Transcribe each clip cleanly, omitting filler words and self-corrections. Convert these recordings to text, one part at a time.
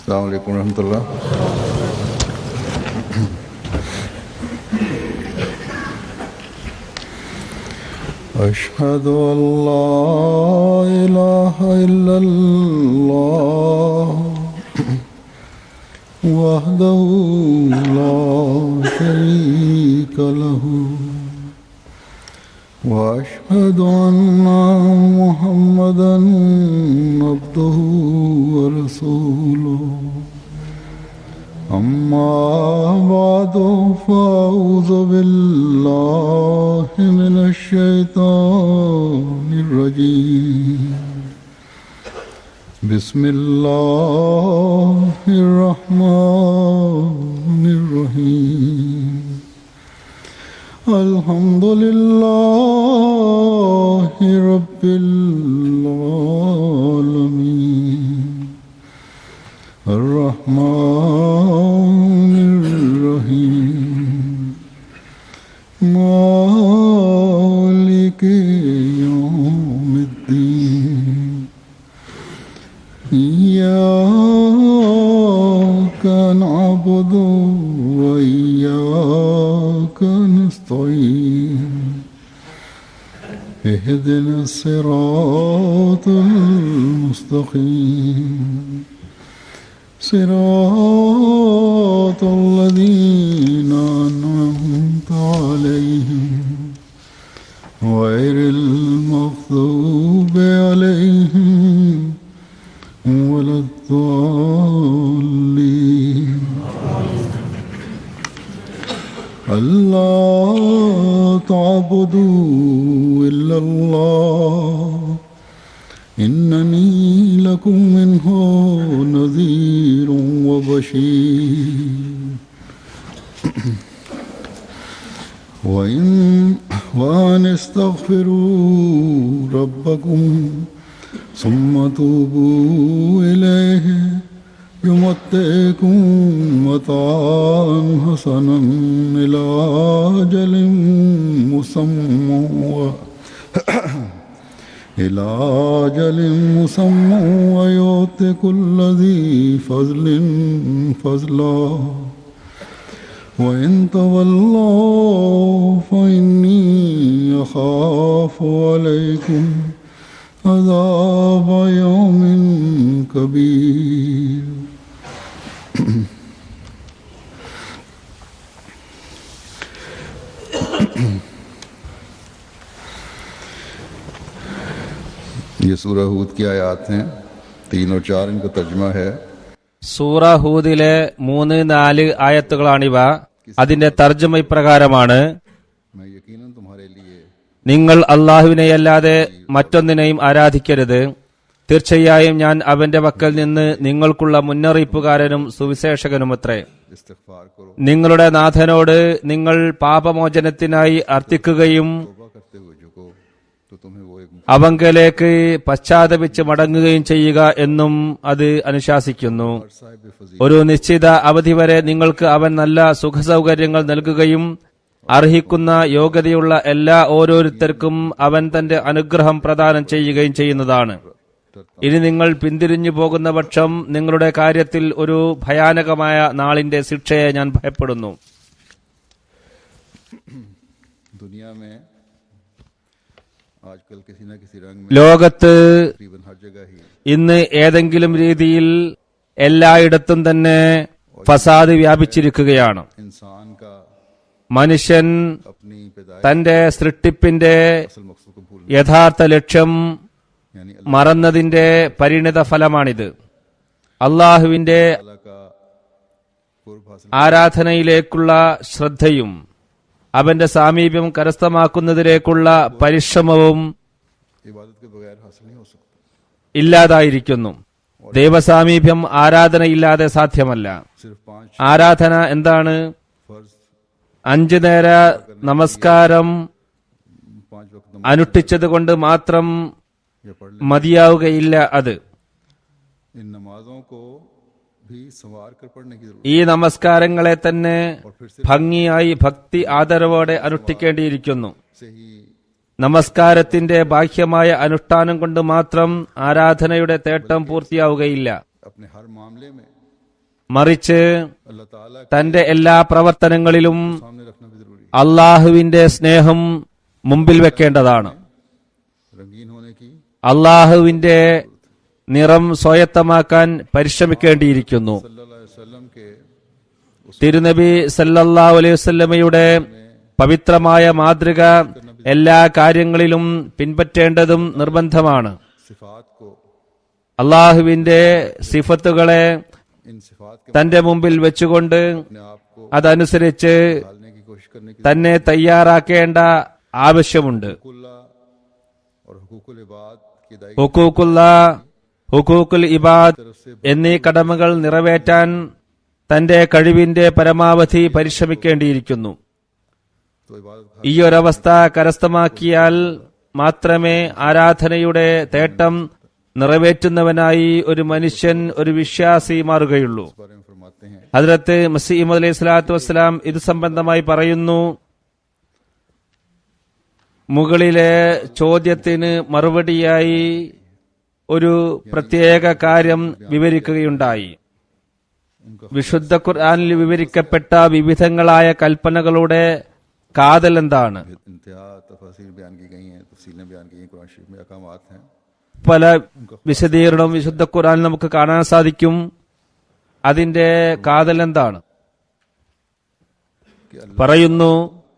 अस्सलाम वालेकुम रहमतुल्लाह। अशहदु अल्ला इलाहा इल्लल्लाह वहदहु ला शरीका लहु वअशहदु अन्ना मुहम्मदन अब्दुहु व रसूलुहु अम्मा बादु फ़अऊज़ु बिल्लाहि मिनश शैतानिर रजीम। बिस्मिल्लाहिर रहमानिर रहीम। अल्हम्दुलिल्लाहि रब्बिल आलमीन अर्रहमानिर रहीम मालिकि यौमिद्दीन इय्याका नअबुदु व इय्याका नस्तईन इहदिनस सिरातल मुस्तक़ीम सिरातल लज़ीना अनअमता अलैहिम गैरिल मग़ज़ूबि अलैहिम वलद्दाल्लीन। अल्लाह ताबुदू इल्लल्लाह इन्ननी लकुम मिन्हु नज़ीरुं व बशीर। वअन इस्तग़फिरू रब्बकुम सुम्मा तूबू इलैहि युमत्तिकुम मताअन हसनन इला अजलिन मुसम्मा व यु'ति कुल्ला ज़ी फ़ज़लिन फ़ज़ला व इन तवल्लव फ़इन्नी अख़ाफ़ु अलैकुम अज़ाब यौमिन कबीर। ये सूरह हूद की आयत हैं, 3 और 4 इनका तर्जुमा है। സൂറ ഹൂദിലെ 3-4 ആയത്തുകളാണിവ. അതിന്റെ തർജ്ജമ ഇപ്രകാരമാണ്: मैं यकीनन तुम्हारे लिए നിങ്ങൾ അല്ലാഹുവിനെയല്ലാതെ മറ്റൊന്നിനെയും ആരാധിക്കരുത്. തീർച്ചയായും ഞാൻ അവന്റെ പക്കൽ നിന്ന് നിങ്ങൾക്കുള്ള മുന്നറിയിപ്പുകാരനും സുവിശേഷകനുമത്രേ. इस्तिग़फ़ार करो, നിങ്ങളുടെ നാഥനോട് നിങ്ങൾ പാപമോചനത്തിനായി അർത്ഥിക്കുകയും तौबा करते हुए झुको तो तुम्हें वो एक അവങ്കലേക്ക് പശ്ചാത്തപിച്ച് മടങ്ങുകയും ചെയ്യുക എന്നും അത് അനുശാസിക്കുന്നു. साहिब फजील ഒരു നിശ്ചിത അവധി വരെ നിങ്ങൾക്ക് അവൻ നല്ല സുഖസൗകര്യങ്ങൾ നൽകുകയും അർഹിക്കുന്ന യോഗ്യതയുള്ള എല്ലാ ഓരോരുത്തർക്കും അവൻ തന്റെ അനുഗ്രഹം പ്രദാനം ചെയ്യുകയും ചെയ്യുന്നതാണ്. ഇനി നിങ്ങൾ പിന്തിരിഞ്ഞു പോകുന്ന പക്ഷം നിങ്ങളുടെ കാര്യത്തിൽ ഒരു ഭയാനകമായ നാളിന്റെ ശിക്ഷയെ ഞാൻ ഭയപ്പെടുന്നു. दुनिया में आजकल किसी न किसी रंग में ലോകത്ത് तकरीबन हर जगह ही ഇന്ന് ഏതെങ്കിലും രീതിയിൽ എല്ലായിടത്തും തന്നെ ഫസാദ് വ്യാപിച്ചിരിക്കുകയാണ്. इंसान का മനുഷ്യൻ अपनी पैदाइश തന്റെ സൃഷ്ടിപ്പിന്റെ असल मकसद को भूल യഥാർത്ഥ ലക്ഷ്യം यानी മറന്നതിന്റെ പരിണിത ഫലമാണിത്. അള്ളാഹുവിന്റെ अल्लाह का कुर्ब हासिल ആരാധനയിലേക്കുള്ള ശ്രദ്ധയും അവന്റെ സാമീപ്യം കരസ്ഥമാക്കുന്നതിലേക്കുള്ള പരിശ്രമവും इबादत के बगैर हासिल नहीं हो सकता। ഇല്ലാതായിരിക്കുന്നു. ദൈവസാമീപ്യം ആരാധനയില്ലാതെ സാധ്യമല്ല. सिर्फ 5 ആരാധന എന്താണ്? फर्ज 5 നേര നമസ്കാരം 5 वक्त അനുഷ്ഠിച്ചത് കൊണ്ട് മാത്രം या पढ़ ले। മതിയാവുകയില്ല. അത് इन नमाजों को भी संवार कर पढ़ने की जरूरत ഈ നമസ്കാരങ്ങളെ തന്നെ और फिर से ഭംഗിയായി ഭക്തി ആദരവോടെ അനുഷ്ഠിക്കേണ്ടിയിരിക്കുന്നു. से ही നമസ്കാരത്തിന്റെ ബാഹ്യമായ അനുഷ്ഠാനം കൊണ്ട് മാത്രം ആരാധനയുടെ തേട്ടം പൂർത്തിയാവുകയില്ല. अपने हर मामले में മറിച്ച് अल्लाह ताला के തന്റെ എല്ലാ പ്രവർത്തനങ്ങളിലും सामने रखना भी जरूरी അള്ളാഹുവിന്റെ സ്നേഹം മുമ്പിൽ വെക്കേണ്ടതാണ്. है। रंगीन होने की അള്ളാഹുവിന്റെ നിറം സ്വായത്തമാക്കാൻ പരിശ്രമിക്കേണ്ടിയിരിക്കുന്നു. सल्लल्लाहु अलैहि वसल्लम के തിരുനബി സല്ലല്ലാഹു അലൈഹി വസല്ലമയുടെ പവിത്രമായ മാതൃക എല്ലാ കാര്യങ്ങളിലും പിൻപറ്റേണ്ടതും നിർബന്ധമാണ്. सिफात को അള്ളാഹുവിന്റെ സിഫത്തുകളെ इन सिफात के തന്റെ മുമ്പിൽ വെച്ചുകൊണ്ട് अपने आप को അതനുസരിച്ച് ढालने की कोशिश करने की തന്നെ തയ്യാറാക്കേണ്ട ആവശ്യമുണ്ട്. हुकूकुल्ला और हुकूकुल इबाद की अदायगी ഹുക്കൂക്കുള്ള ഹുക്കൂക്കുൽ ഇബാദ് എന്നീ കടമകൾ നിറവേറ്റാൻ തന്റെ കഴിവിന്റെ പരമാവധി പരിശ്രമിക്കേണ്ടിയിരിക്കുന്നു. तो इबादत ഈ ഒരവസ്ഥ കരസ്ഥമാക്കിയാൽ മാത്രമേ ആരാധനയുടെ തേട്ടം നിറവേറ്റുന്നവനായി ഒരു മനുഷ്യൻ, ഒരു വിശ്വാസി മാറുകയുള്ളൂ. इस बारे में फरमाते हैं ഹദ്രത്ത് മസീഹ് അലൈഹി സ്വലാത്തു വസ്സലാം ഇത് സംബന്ധമായി പറയുന്നു. മുകളിലെ ചോദ്യത്തിന് മറുപടിയായി ഒരു പ്രത്യേക കാര്യം വിവരിക്കുകയുണ്ടായി. വിശുദ്ധ ഖുർആനിൽ വിവരിക്കപ്പെട്ട വിവിധങ്ങളായ കൽപ്പനകളുടെ കാതൽ എന്താണ്? इंतहा तफसीर बयान की गई हैं, तफसीलें बयान की गई कुरान शरीफ में अहकामात हैं പല വിശദീകരണം വിശുദ്ധ ഖുർആനിൽ നമുക്ക് കാണാൻ സാധിക്കും. അതിന്റെ കാതൽ എന്താണ്? कि अल्लाह പറയുന്നു,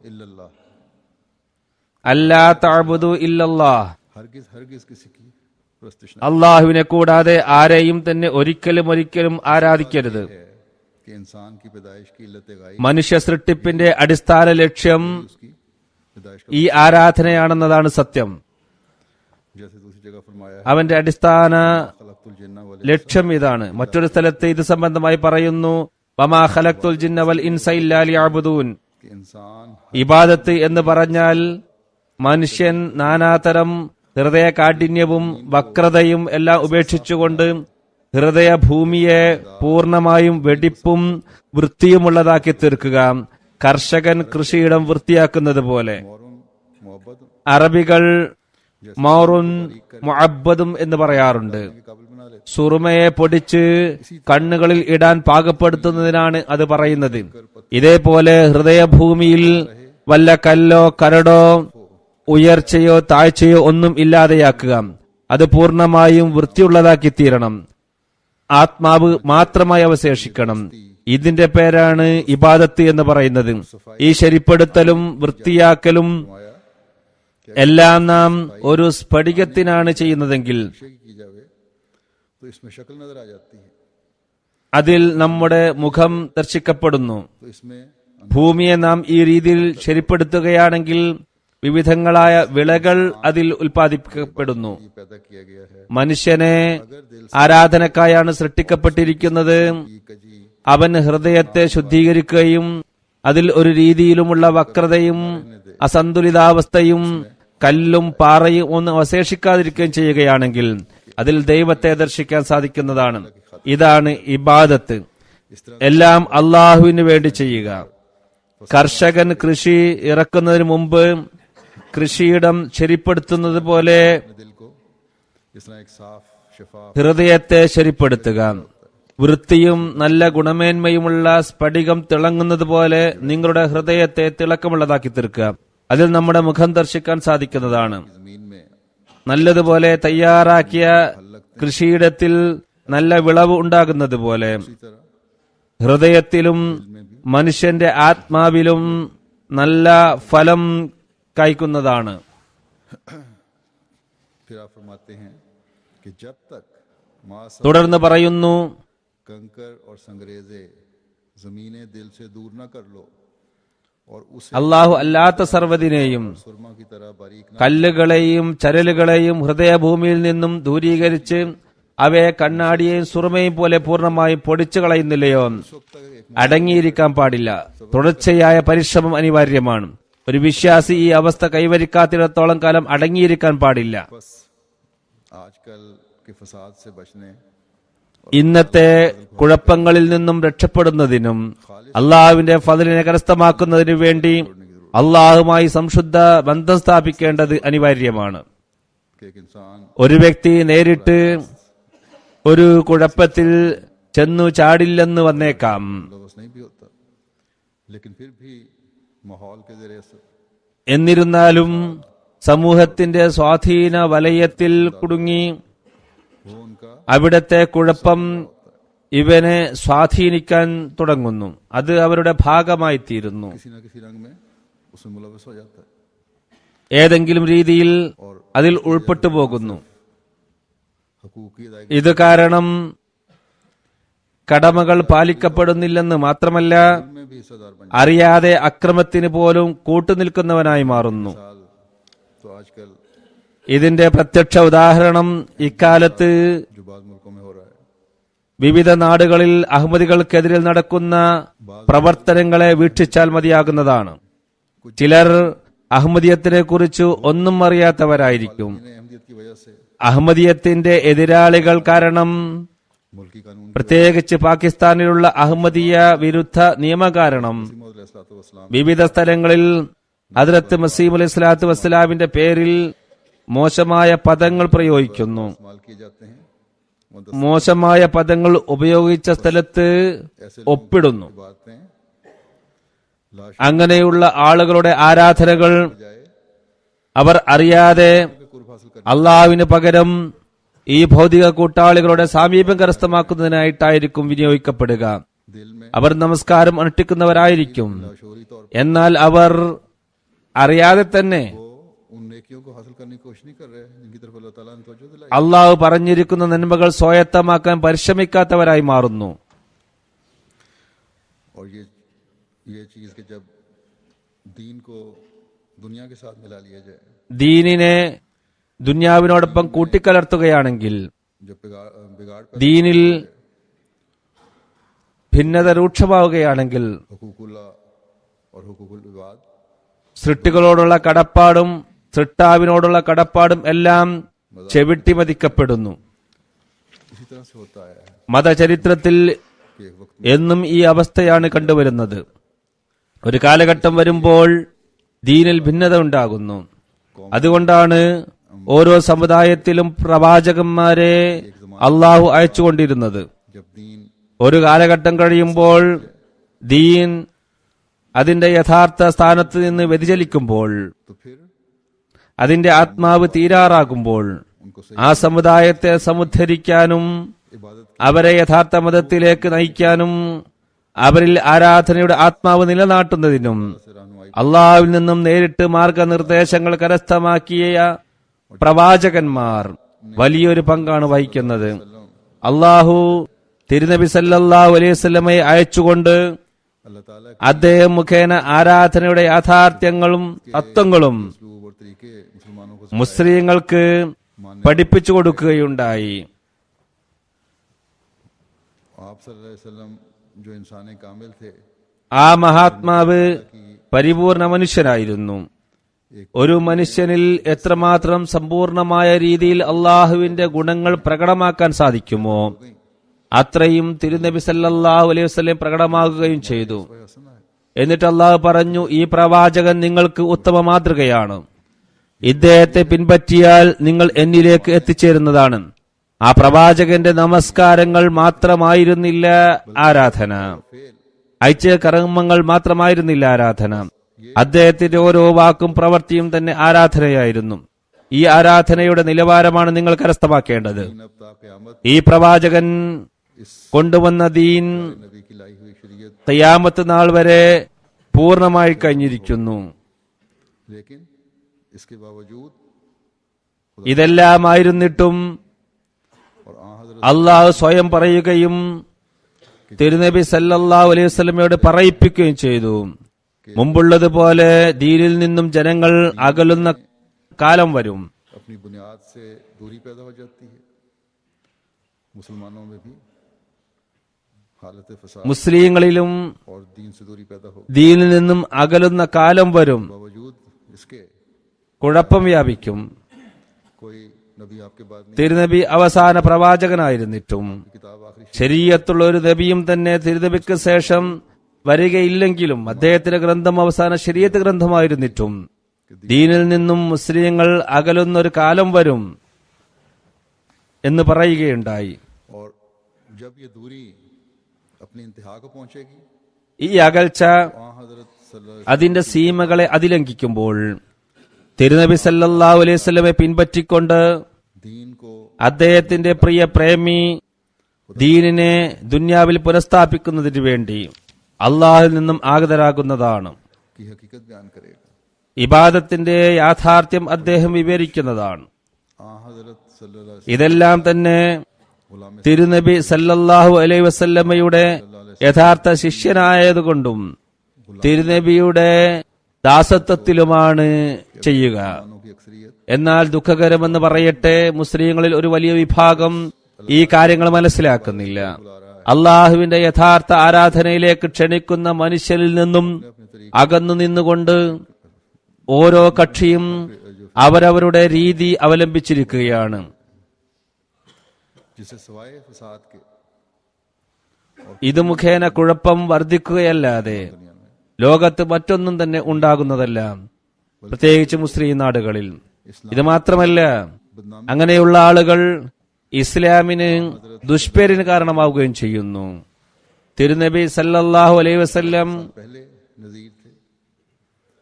इल्लल्लाह അല്ലാ തഅബുദു ഇല്ലല്ലാഹ്, हरगिज हरगिज किसी की प्रस्तुत അള്ളാഹുവിനെ കൂടാതെ ആരെയും തന്നെ ഒരിക്കലും ആരാധിക്കരുത്. है कि इंसान की पैदाइश की इल्लत गाई മനുഷ്യ സൃഷ്ടിപ്പിന്റെ അടിസ്ഥാന ലക്ഷ്യം उसकी पैदाइश का ഈ ആരാധനയാണെന്നതാണ് സത്യം. जैसे दूसरी जगह फरमाया है അവന്റെ അടിസ്ഥാന खलक़्तुल जिन्ना वल ലക്ഷ്യം ഇതാണ്. മറ്റൊരു സ്ഥലത്ത് ഇത് സംബന്ധമായി പറയുന്നു, വമാ ഖലഖ്തുൽ ജിന്ന വൽ ഇൻസ ഇല്ലാ ലിയഅ്ബുദൂൻ. कि इंसान ഇബാദത്ത് എന്ന് പറഞ്ഞാൽ മനുഷ്യൻ നാനാതരം ഹൃദയ കാഠിന്യവും വക്രതയും എല്ലാം ഉപേക്ഷിച്ചുകൊണ്ട് ഹൃദയഭൂമിയെ പൂർണ്ണമായും വെടിപ്പും വൃത്തിയുമുള്ളതാക്കി തീർക്കുക. കർഷകൻ കൃഷിയിടം വൃത്തിയാക്കുന്നത് പോലെ. मौरुन मोहब्बत അറബികൾ മൗറുൻ മുഅബ്ബദും എന്ന് പറയാറുണ്ട്. के काबिल बना ले സുറുമയെ പൊടിച്ച് കണ്ണുകളിൽ ഇടാൻ പാകപ്പെടുത്തുന്നതിനാണ് അത് പറയുന്നത്. ഇതേപോലെ ഹൃദയഭൂമിയിൽ വല്ല കല്ലോ കരടോ ഉയർച്ചയോ താഴ്ചയോ ഒന്നും ഇല്ലാതെയാക്കുക. അത് പൂർണ്ണമായും വൃത്തിയുള്ളതാക്കി തീരണം. ആത്മാവ് മാത്രമായി അവശേഷിക്കണം. ഇതിന്റെ പേരാണ് ഇബാദത്ത് എന്ന് പറയുന്നത്. ഈ ശരിപ്പെടുത്തലും വൃത്തിയാക്കലും എല്ലാം നാം ഒരു സ്ഫടികത്തിനാണ് ചെയ്യുന്നതെങ്കിൽ की जावे तो इसमें शक्ल नजर आ जाती है, അതിൽ നമ്മുടെ മുഖം ദർശിക്കപ്പെടുന്നു. तो इसमें ഭൂമിയെ നാം ഈ രീതിയിൽ ശരിപ്പെടുത്തുകയാണെങ്കിൽ വിവിധങ്ങളായ വിളകൾ അതിൽ ഉൽപ്പാദിപ്പിക്കപ്പെടുന്നു. ये पैदा किया गया है മനുഷ്യനെ अगर दिल ആരാധനക്കായാണ് സൃഷ്ടിക്കപ്പെട്ടിരിക്കുന്നത്. की कजी അവൻ ഹൃദയത്തെ ശുദ്ധീകരിക്കുകയും അതിൽ ഒരു രീതിയിലുമുള്ള വക്രതയും അസന്തുലിതാവസ്ഥയും കല്ലും പാറയും ഒന്നും അവശേഷിക്കാതിരിക്കുകയും ചെയ്യുകയാണെങ്കിൽ അതിൽ ദൈവത്തെ ദർശിക്കാൻ സാധിക്കുന്നതാണ്. ഇതാണ് ഇബാദത്ത്. എല്ലാം അള്ളാഹുവിന് വേണ്ടി ചെയ്യുക. കർഷകൻ കൃഷി ഇറക്കുന്നതിന് മുമ്പ് കൃഷിയിടം ശരിപ്പെടുത്തുന്നത് പോലെ दिल को जिस तरह एक साफ शफाफ ഹൃദയത്തെ ശരിപ്പെടുത്തുക. വൃത്തിയും നല്ല ഗുണമേന്മയുമുള്ള സ്ഫടികം തിളങ്ങുന്നത് പോലെ നിങ്ങളുടെ ഹൃദയത്തെ തിളക്കമുള്ളതാക്കി തീർക്കുക. അതിൽ നമ്മുടെ മുഖം ദർശിക്കാൻ സാധിക്കുന്നതാണ്. जमीन में നല്ലതുപോലെ തയ്യാറാക്കിയ കൃഷിയിടത്തിൽ നല്ല വിളവ് ഉണ്ടാകുന്നത് പോലെ इसी तरह ഹൃദയത്തിലും മനുഷ്യന്റെ ആത്മാവിലും നല്ല ഫലം കായ്ക്കുന്നതാണ്. फिर आप फरमाते हैं कि जब तक मास തുടർന്ന് പറയുന്നു, कंकर और संगरेजे जमीने दिल से दूर न कर लो और उसे അള്ളാഹു അല്ലാത്ത സർവ്വതിനെയും सुरमा की तरह बारीक न കല്ലുകളെയും ചരലുകളെയും ഹൃദയഭൂമിയിൽ നിന്നും ദൂരീകരിച്ച് അവയെ കണ്ണാടിയെയും സുറുമയും പോലെ പൂർണ്ണമായും പൊടിച്ചു കളയുന്നില്ലയോ? उस वक्त तक एक അടങ്ങിയിരിക്കാൻ പാടില്ല. തുടർച്ചയായ പരിശ്രമം അനിവാര്യമാണ്. ഒരു വിശ്വാസി ഈ അവസ്ഥ കൈവരിക്കാത്തിടത്തോളം കാലം അടങ്ങിയിരിക്കാൻ പാടില്ല. बस आजकल के फसाद से बचने ഇന്നത്തെ കുഴപ്പങ്ങളിൽ നിന്നും രക്ഷപ്പെടുന്നതിനും അള്ളാഹുവിന്റെ ഫദ്ലിനെ കരസ്ഥമാക്കുന്നതിനു വേണ്ടി അള്ളാഹുമായി സംശുദ്ധ ബന്ധം സ്ഥാപിക്കേണ്ടത് അനിവാര്യമാണ്. कि एक इंसान ഒരു വ്യക്തി നേരിട്ട് ഒരു കുഴപ്പത്തിൽ ചെന്നു ചാടില്ലെന്ന് വന്നേക്കാം. लफ्ज़ नहीं भी होता, लेकिन फिर भी माहौल के ज़रिए से എന്നിരുന്നാലും സമൂഹത്തിന്റെ സ്വാധീന വലയത്തിൽ കുടുങ്ങി वो उनका അവിടത്തെ കുഴപ്പം ഇവനെ സ്വാധീനിക്കാൻ തുടങ്ങുന്നു. അത് അവരുടെ ഭാഗമായി തീരുന്നു. किसी न किसी रंग में उसमें मुलव्वस हो जाता है ഏതെങ്കിലും രീതിയിൽ അതിൽ ഉൾപ്പെട്ടു പോകുന്നു. हकूक़ की अदायगी ഇത് കാരണം കടമകൾ പാലിക്കപ്പെടുന്നില്ലെന്ന് മാത്രമല്ല में भी हिस्सेदार बन അറിയാതെ അക്രമത്തിന് പോലും കൂട്ടുനിൽക്കുന്നവനായി മാറുന്നു. साल तो आजकल ഇതിന്റെ പ്രത്യക്ഷ ഉദാഹരണം ഇക്കാലത്ത് जो बाद मुल्कों में हो रहा है, വിവിധ നാടുകളിൽ അഹമ്മദികൾക്കെതിരെ നടക്കുന്ന പ്രവർത്തനങ്ങളെ വീക്ഷിച്ചാൽ മതിയാകുന്നതാണ്. ചിലർ അഹമ്മദിയത്തിനെ കുറിച്ച് ഒന്നും അറിയാത്തവരായിരിക്കും. इन्हें अहमियत की वजह से അഹമ്മദിയത്തിന്റെ എതിരാളികൾ കാരണം, मुल्की कानून പ്രത്യേകിച്ച് പാകിസ്ഥാനിലുള്ള അഹമ്മദിയ വിരുദ്ധ നിയമ കാരണം वसलाम വിവിധ സ്ഥലങ്ങളിൽ ഹദ്റത്ത് മസീഹ് അലൈഹി സ്വലാത്തു വസ്സലാമിന്റെ പേരിൽ മോശമായ പദങ്ങൾ പ്രയോഗിക്കുന്നു. इस्तेमाल किए जाते हैं। മോശമായ പദങ്ങൾ ഉപയോഗിച്ച സ്ഥലത്ത് ഒപ്പിടുന്നു. बातें लाश അങ്ങനെയുള്ള ആളുകളുടെ ആരാധനകൾ जाए അവർ അറിയാതെ कुर्ब हासिल कर അള്ളാഹുവിന് പകരം ഈ ഭൗതിക കൂട്ടാളികളുടെ സാമീപ്യം കരസ്ഥമാക്കുന്നതിനായിട്ടായിരിക്കും വിനിയോഗിക്കപ്പെടുക. दिल में അവർ നമസ്കാരം അനുഷ്ഠിക്കുന്നവരായിരിക്കും. शोरी तौर എന്നാൽ അവർ അറിയാതെ തന്നെ वो उन नेकियों को हासिल करने की कोशिश नहीं कर रहे हैं जिनकी तरफ अल्लाह ताला ने तवज्जो दिलाई। അള്ളാഹു പറഞ്ഞിരിക്കുന്ന നന്മകൾ സ്വായത്തമാക്കാൻ പരിശ്രമിക്കാത്തവരായി മാറുന്നു. और ये चीज कि जब दीन को दुनिया के साथ मिला लिया जाए, ദീനിനെ ദുന്യാവിനോടൊപ്പം കൂട്ടിക്കലർത്തുകയാണെങ്കിൽ, जब बिगाड़ पर ദീനിൽ ഭിന്നത രൂക്ഷമാവുകയാണെങ്കിൽ, हुकूकुल्लाह और हुकूकुल विवाद സൃഷ്ടികളോടുള്ള കടപ്പാടും സൃഷ്ടാവിനോടുള്ള കടപ്പാടും എല്ലാം ചെവിട്ടിമതിക്കപ്പെടുന്നു. इसी तरह से होता है മതചരിത്രത്തിൽ कि एक वक्त എന്നും ഈ അവസ്ഥയാണ് കണ്ടുവരുന്നത്. ഒരു കാലഘട്ടം വരുമ്പോൾ ദീനിൽ ഭിന്നത ഉണ്ടാകുന്നു. അതുകൊണ്ടാണ് ഓരോ സമുദായത്തിലും പ്രവാചകന്മാരെ അള്ളാഹു അയച്ചുകൊണ്ടിരുന്നത്. जब दीन ഒരു കാലഘട്ടം കഴിയുമ്പോൾ ദീൻ അതിന്റെ യഥാർത്ഥ സ്ഥാനത്ത് നിന്ന് വ്യതിചലിക്കുമ്പോൾ, तो फिर അതിന്റെ ആത്മാവ് തീരാറാകുമ്പോൾ, उनको सही ആ സമുദായത്തെ സമുദ്ധരിക്കാനും इबादत അവരെ യഥാർത്ഥ മതത്തിലേക്ക് നയിക്കാനും അവരിൽ ആരാധനയുടെ ആത്മാവ് നിലനാട്ടുന്നതിനും से रहनुमाई അള്ളാഹുവിൽ നിന്നും നേരിട്ട് മാർഗനിർദ്ദേശങ്ങൾ കരസ്ഥമാക്കിയ പ്രവാചകന്മാർ വലിയൊരു പങ്കാണ് വഹിക്കുന്നത്. അള്ളാഹു തിരുനബി സല്ലല്ലാഹു അലൈഹി വസല്ലമയെ അയച്ചുകൊണ്ട് अल्लाह ताला के അദ്ദേഹം മുഖേന ആരാധനയുടെ യാഥാർത്ഥ്യങ്ങളും തത്വങ്ങളും उसलूब और तरीके मुसलमानों को മുസ്ലിങ്ങൾക്ക് പഠിപ്പിച്ചു കൊടുക്കുകയുണ്ടായി. आप सल्लल्लाहु अलैहि वसल्लम जो इंसान कामिल थे, ആ മഹാത്മാവ് പരിപൂർണ മനുഷ്യനായിരുന്നു. ഒരു മനുഷ്യനിൽ എത്രമാത്രം സമ്പൂർണമായ രീതിയിൽ അള്ളാഹുവിന്റെ ഗുണങ്ങൾ പ്രകടമാക്കാൻ സാധിക്കുമോ അത്രയും തിരുനബി സല്ലല്ലാഹു അലൈഹി വസല്ലം പ്രകടമാകുകയും ചെയ്തു. वह हसना है। എന്നിട്ട് അള്ളാഹു പറഞ്ഞു, ഈ പ്രവാചകൻ നിങ്ങൾക്ക് ഉത്തമ മാതൃകയാണ്. ഇദ്ദേഹത്തെ പിൻപറ്റിയാൽ നിങ്ങൾ എന്നിലേക്ക് എത്തിച്ചേരുന്നതാണ്. ആ പ്രവാചകന്റെ നമസ്കാരങ്ങൾ മാത്രമായിരുന്നില്ല ആരാധന, ഐച്ഛിക കർമ്മങ്ങൾ മാത്രമായിരുന്നില്ല ആരാധന. അദ്ദേഹത്തിന്റെ ഓരോ വാക്കും പ്രവൃത്തിയും തന്നെ ആരാധനയായിരുന്നു. ഈ ആരാധനയുടെ നിലവാരമാണ് നിങ്ങൾ കരസ്ഥമാക്കേണ്ടത്. अब ता क़यामत ഈ പ്രവാചകൻ കൊണ്ടുവന്ന ദീൻ नबी की लाई हुई शरीयत, ഖിയാമത്ത് നാൾ വരെ പൂർണ്ണമായി കഴിഞ്ഞിരിക്കുന്നു. लेकिन इसके बावजूद ഇതെല്ലാമായിരുന്നിട്ടും और आ हजरत അള്ളാഹു സ്വയം പറയുകയും തിരുനബി സല്ലല്ലാഹു അലൈഹി വസല്ലമയോട് പറയിപ്പിക്കുകയും ചെയ്തു, മുമ്പുള്ളതുപോലെ ദീനിൽ നിന്നും ജനങ്ങൾ അകലുന്ന കാലം വരും. अपनी बुनियाद से दूरी पैदा हो जाती है। मुसलमानों में भी हालत फसाद മുസ്ലിങ്ങളിലും और दीन से दूरी पैदा हो, ദീനിൽ നിന്നും അകലുന്ന കാലം വരും. बावजूद इसके കുഴപ്പം വ്യാപിക്കും. कोई नबी आपके बाद नहीं, തിരുനബി അവസാന പ്രവാചകനായിരുന്നിട്ടും किताब आखिरी ശരീഅത്തുള്ള ഒരു നബിയും തന്നെ തിരുനബിക്ക് ശേഷം വരികയില്ലെങ്കിലും അദ്ദേഹത്തിന്റെ ഗ്രന്ഥം അവസാന ശരീഅത്ത് ഗ്രന്ഥമായിരുന്നിട്ടും ദീനിൽ നിന്നും മുസ്ലിങ്ങൾ അകലുന്ന ഒരു കാലം വരും എന്ന് പറയുകയുണ്ടായി. और जब ये दूरी अपनी इंतहा को पहुंचेगी ഈ അകൽച്ച वहाँ हजरत सल्लल्लाहु അതിന്റെ സീമകളെ അതിലംഘിക്കുമ്പോൾ തിരുനബി സല്ലല്ലാഹു അലൈഹി വസല്ലമയെ പിൻപറ്റിക്കൊണ്ട് दीन को അദ്ദേഹത്തിന്റെ പ്രിയ പ്രേമി ദീനിനെ ദുന്യാവിൽ പുനഃസ്ഥാപിക്കുന്നതിനു വേണ്ടി അള്ളാഹുവിൽ നിന്നും ആഗതരാകുന്നതാണ്. की हकीकत बयान करेगा। ഇബാദത്തിന്റെ യാഥാർത്ഥ്യം അദ്ദേഹം വിവരിക്കുന്നതാണ്. हजरत सल्लल्लाहु ഇതെല്ലാം തന്നെ തിരുനബി സല്ലല്ലാഹു അലൈഹി വസല്ലമയുടെ യഥാർത്ഥ ശിഷ്യനായതുകൊണ്ടും തിരുനബിയുടെ ദാസത്വത്തിലുമാണ് ചെയ്യുക. अलैहि की अक्सरियत എന്നാൽ ദുഃഖകരമെന്ന് പറയട്ടെ, മുസ്ലിങ്ങളിൽ ഒരു വലിയ വിഭാഗം ഈ കാര്യങ്ങൾ മനസ്സിലാക്കുന്നില്ല. അള്ളാഹുവിന്റെ യഥാർത്ഥ ആരാധനയിലേക്ക് ക്ഷണിക്കുന്ന മനുഷ്യരിൽ നിന്നും അകന്നു നിന്നുകൊണ്ട് ഓരോ കക്ഷിയും അവരവരുടെ രീതി അവലംബിച്ചിരിക്കുകയാണ്. जिसे सवाए फसाद के ഇത് മുഖേന കുഴപ്പം വർദ്ധിക്കുകയല്ലാതെ ലോകത്ത് മറ്റൊന്നും തന്നെ ഉണ്ടാകുന്നതല്ല, പ്രത്യേകിച്ച് മുസ്ലിം നാടുകളിൽ. ഇത് മാത്രമല്ല, അങ്ങനെയുള്ള ആളുകൾ ഇസ്ലാമിന് ദുഷ്പേരിന് കാരണമാവുകയും ചെയ്യുന്നു. തിരുനബി സല്ലല്ലാഹു അലൈഹി വസല്ലം पहले नजीर थे।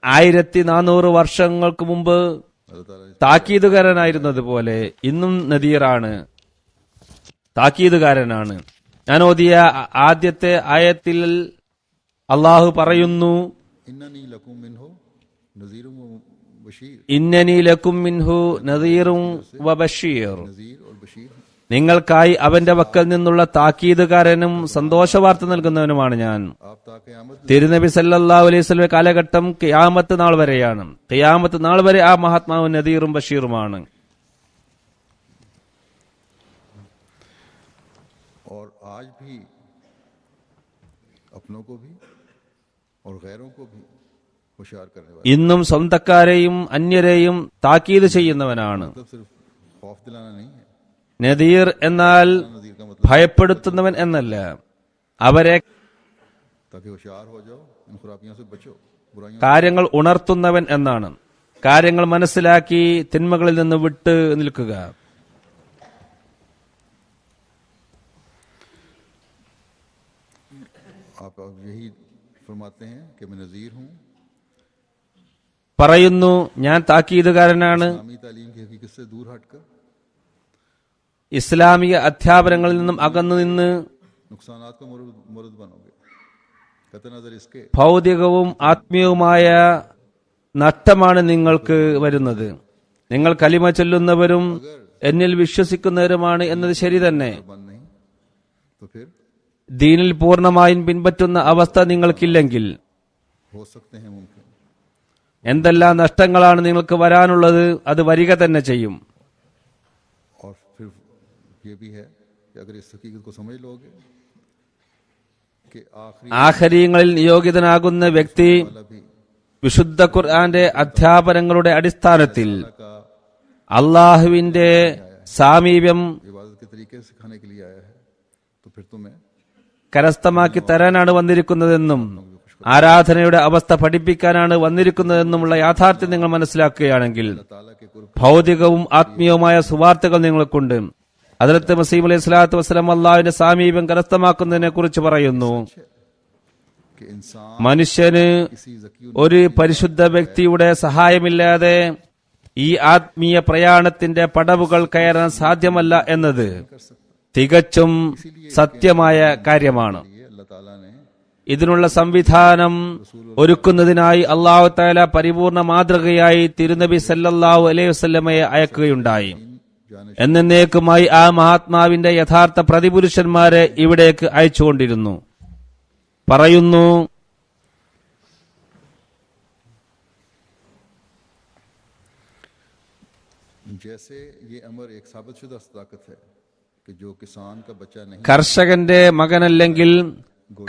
1400 വർഷങ്ങൾക്ക് മുമ്പ് अल्लाह ताला താക്കീതുകാരനായിരുന്നത് പോലെ ഇന്നും നദീറാണ്, താക്കീതുകാരനാണ്. ഞാൻ ഓതിയ ആദ്യത്തെ ആയത്തിൽ അള്ളാഹു പറയുന്നു, इन्ननी लकुम मिन्हु नजीरुम व बशीर। ഇന്നനി ലക്കും മിൻഹു നദീറും വബഷീർ. नजीर और बशीर നിങ്ങൾക്കായി അവന്റെ വക്കൽ നിന്നുള്ള താക്കീതുകാരനും സന്തോഷവാർത്ത നൽകുന്നവനുമാണ് ഞാൻ. आप ताक़यामत തിരുനബി സല്ലല്ലാഹു അലൈഹി വസല്ലം കാലഘട്ടം ഖിയാമത്ത് നാൾ വരെയാണ്. ഖിയാമത്ത് നാൾ വരെ ആ മഹാത്മാവ് നദീറും ബഷീറുമാണ്. और आज भी अपनों को भी और गैरों को भी होशियार करने वाला। ഇന്നും സ്വന്തക്കാരെയും അന്യരെയും താക്കീത് ചെയ്യുന്നവനാണ്. मतलब सिर्फ खौफ दिलाना नहीं है। നദീർ എന്നാൽ नजीर का मतलब ഭയപ്പെടുത്തുന്നവൻ എന്നല്ല, അവരെ ताकि होशियार हो जाओ, इन खुराबियों से बचो, बुराइयों കാര്യങ്ങൾ ഉണർത്തുന്നവൻ എന്നാണ്. കാര്യങ്ങൾ മനസ്സിലാക്കി തിന്മകളിൽ നിന്ന് വിട്ട് നിൽക്കുക. आप अब यही फरमाते हैं कि मैं नजीर हूँ। പറയുന്നു, ഞാൻ താക്കീതുകാരനാണ്. इस्लामी तालीम की हकीकत से दूर हटकर ഇസ്ലാമിക അധ്യാപനങ്ങളിൽ നിന്നും അകന്നു നിന്ന് नुकसानात का मुरद बनोगे। कहते नजर इसके ഭൗതികവും ആത്മീയവുമായ നഷ്ടമാണ് നിങ്ങൾക്ക് വരുന്നത്. നിങ്ങൾ കലിമ ചൊല്ലുന്നവരും എന്നിൽ വിശ്വസിക്കുന്നവരുമാണ് എന്നത് ശരി തന്നെ. बंद नहीं तो फिर ദീനിൽ പൂർണ്ണമായും പിൻപറ്റുന്ന അവസ്ഥ നിങ്ങൾക്കില്ലെങ്കിൽ हो सकते हैं मुमकिन। എന്തെല്ലാം നഷ്ടങ്ങളാണ് നിങ്ങൾക്ക് വരാനുള്ളത്, അത് വരിക തന്നെ ചെയ്യും. और फिर ये भी है कि अगर इस हकीकत को समझ लोगे कि आखिरी ആഖരീങ്ങളിൽ നിയോഗിതനാകുന്ന വ്യക്തി वाला भी വിശുദ്ധ ഖുർആന്റെ അധ്യാപനങ്ങളുടെ അടിസ്ഥാനത്തിൽ का അള്ളാഹുവിന്റെ സാമീപ്യം इबादत के तरीके सिखाने के लिए आया है, तो फिर तुम्हें കരസ്ഥമാക്കി തരാനാണ് വന്നിരിക്കുന്നതെന്നും ആരാധനയുടെ അവസ്ഥ പഠിപ്പിക്കാനാണ് വന്നിരിക്കുന്നതെന്നുമുള്ള യാഥാർത്ഥ്യം നിങ്ങൾ മനസ്സിലാക്കുകയാണെങ്കിൽ ताला के कुर्ब ഭൗതികവും ആത്മീയവുമായ സുവാർത്തകൾ നിങ്ങൾക്കുണ്ട്. ഹദ്റത്ത് മസീഹ് അലൈഹി സ്വലാത്തു വസ്സലാം അള്ളാഹുവിന്റെ സാമീപ്യം കരസ്ഥമാക്കുന്നതിനെ കുറിച്ച് പറയുന്നു, कि इंसान മനുഷ്യന് किसी जकी ഒരു പരിശുദ്ധ വ്യക്തിയുടെ സഹായമില്ലാതെ ഈ ആത്മീയ പ്രയാണത്തിന്റെ പടവുകൾ കയറാൻ സാധ്യമല്ല എന്നത് തികച്ചും സത്യമായ കാര്യമാണ്. ये अल्लाह ताला ने ഇതിനുള്ള സംവിധാനം ഒരുക്കുന്നതിനായി അല്ലാഹു തആല പരിപൂർണ മാതൃകയായി തിരുനബി സല്ലല്ലാഹു അലൈഹി വസല്ലമയെ അയക്കുകയുണ്ടായി. എന്നേക്കുമായി ആ മഹാത്മാവിന്റെ യഥാർത്ഥ പ്രതിപുരുഷന്മാരെ ഇവിടേക്ക് അയച്ചുകൊണ്ടിരുന്നു. പറയുന്നു, जैसे ये अमर एक साबितशुदा ताकत है कि जो किसान का बच्चा नहीं കർഷകന്റെ മകനല്ലെങ്കിൽ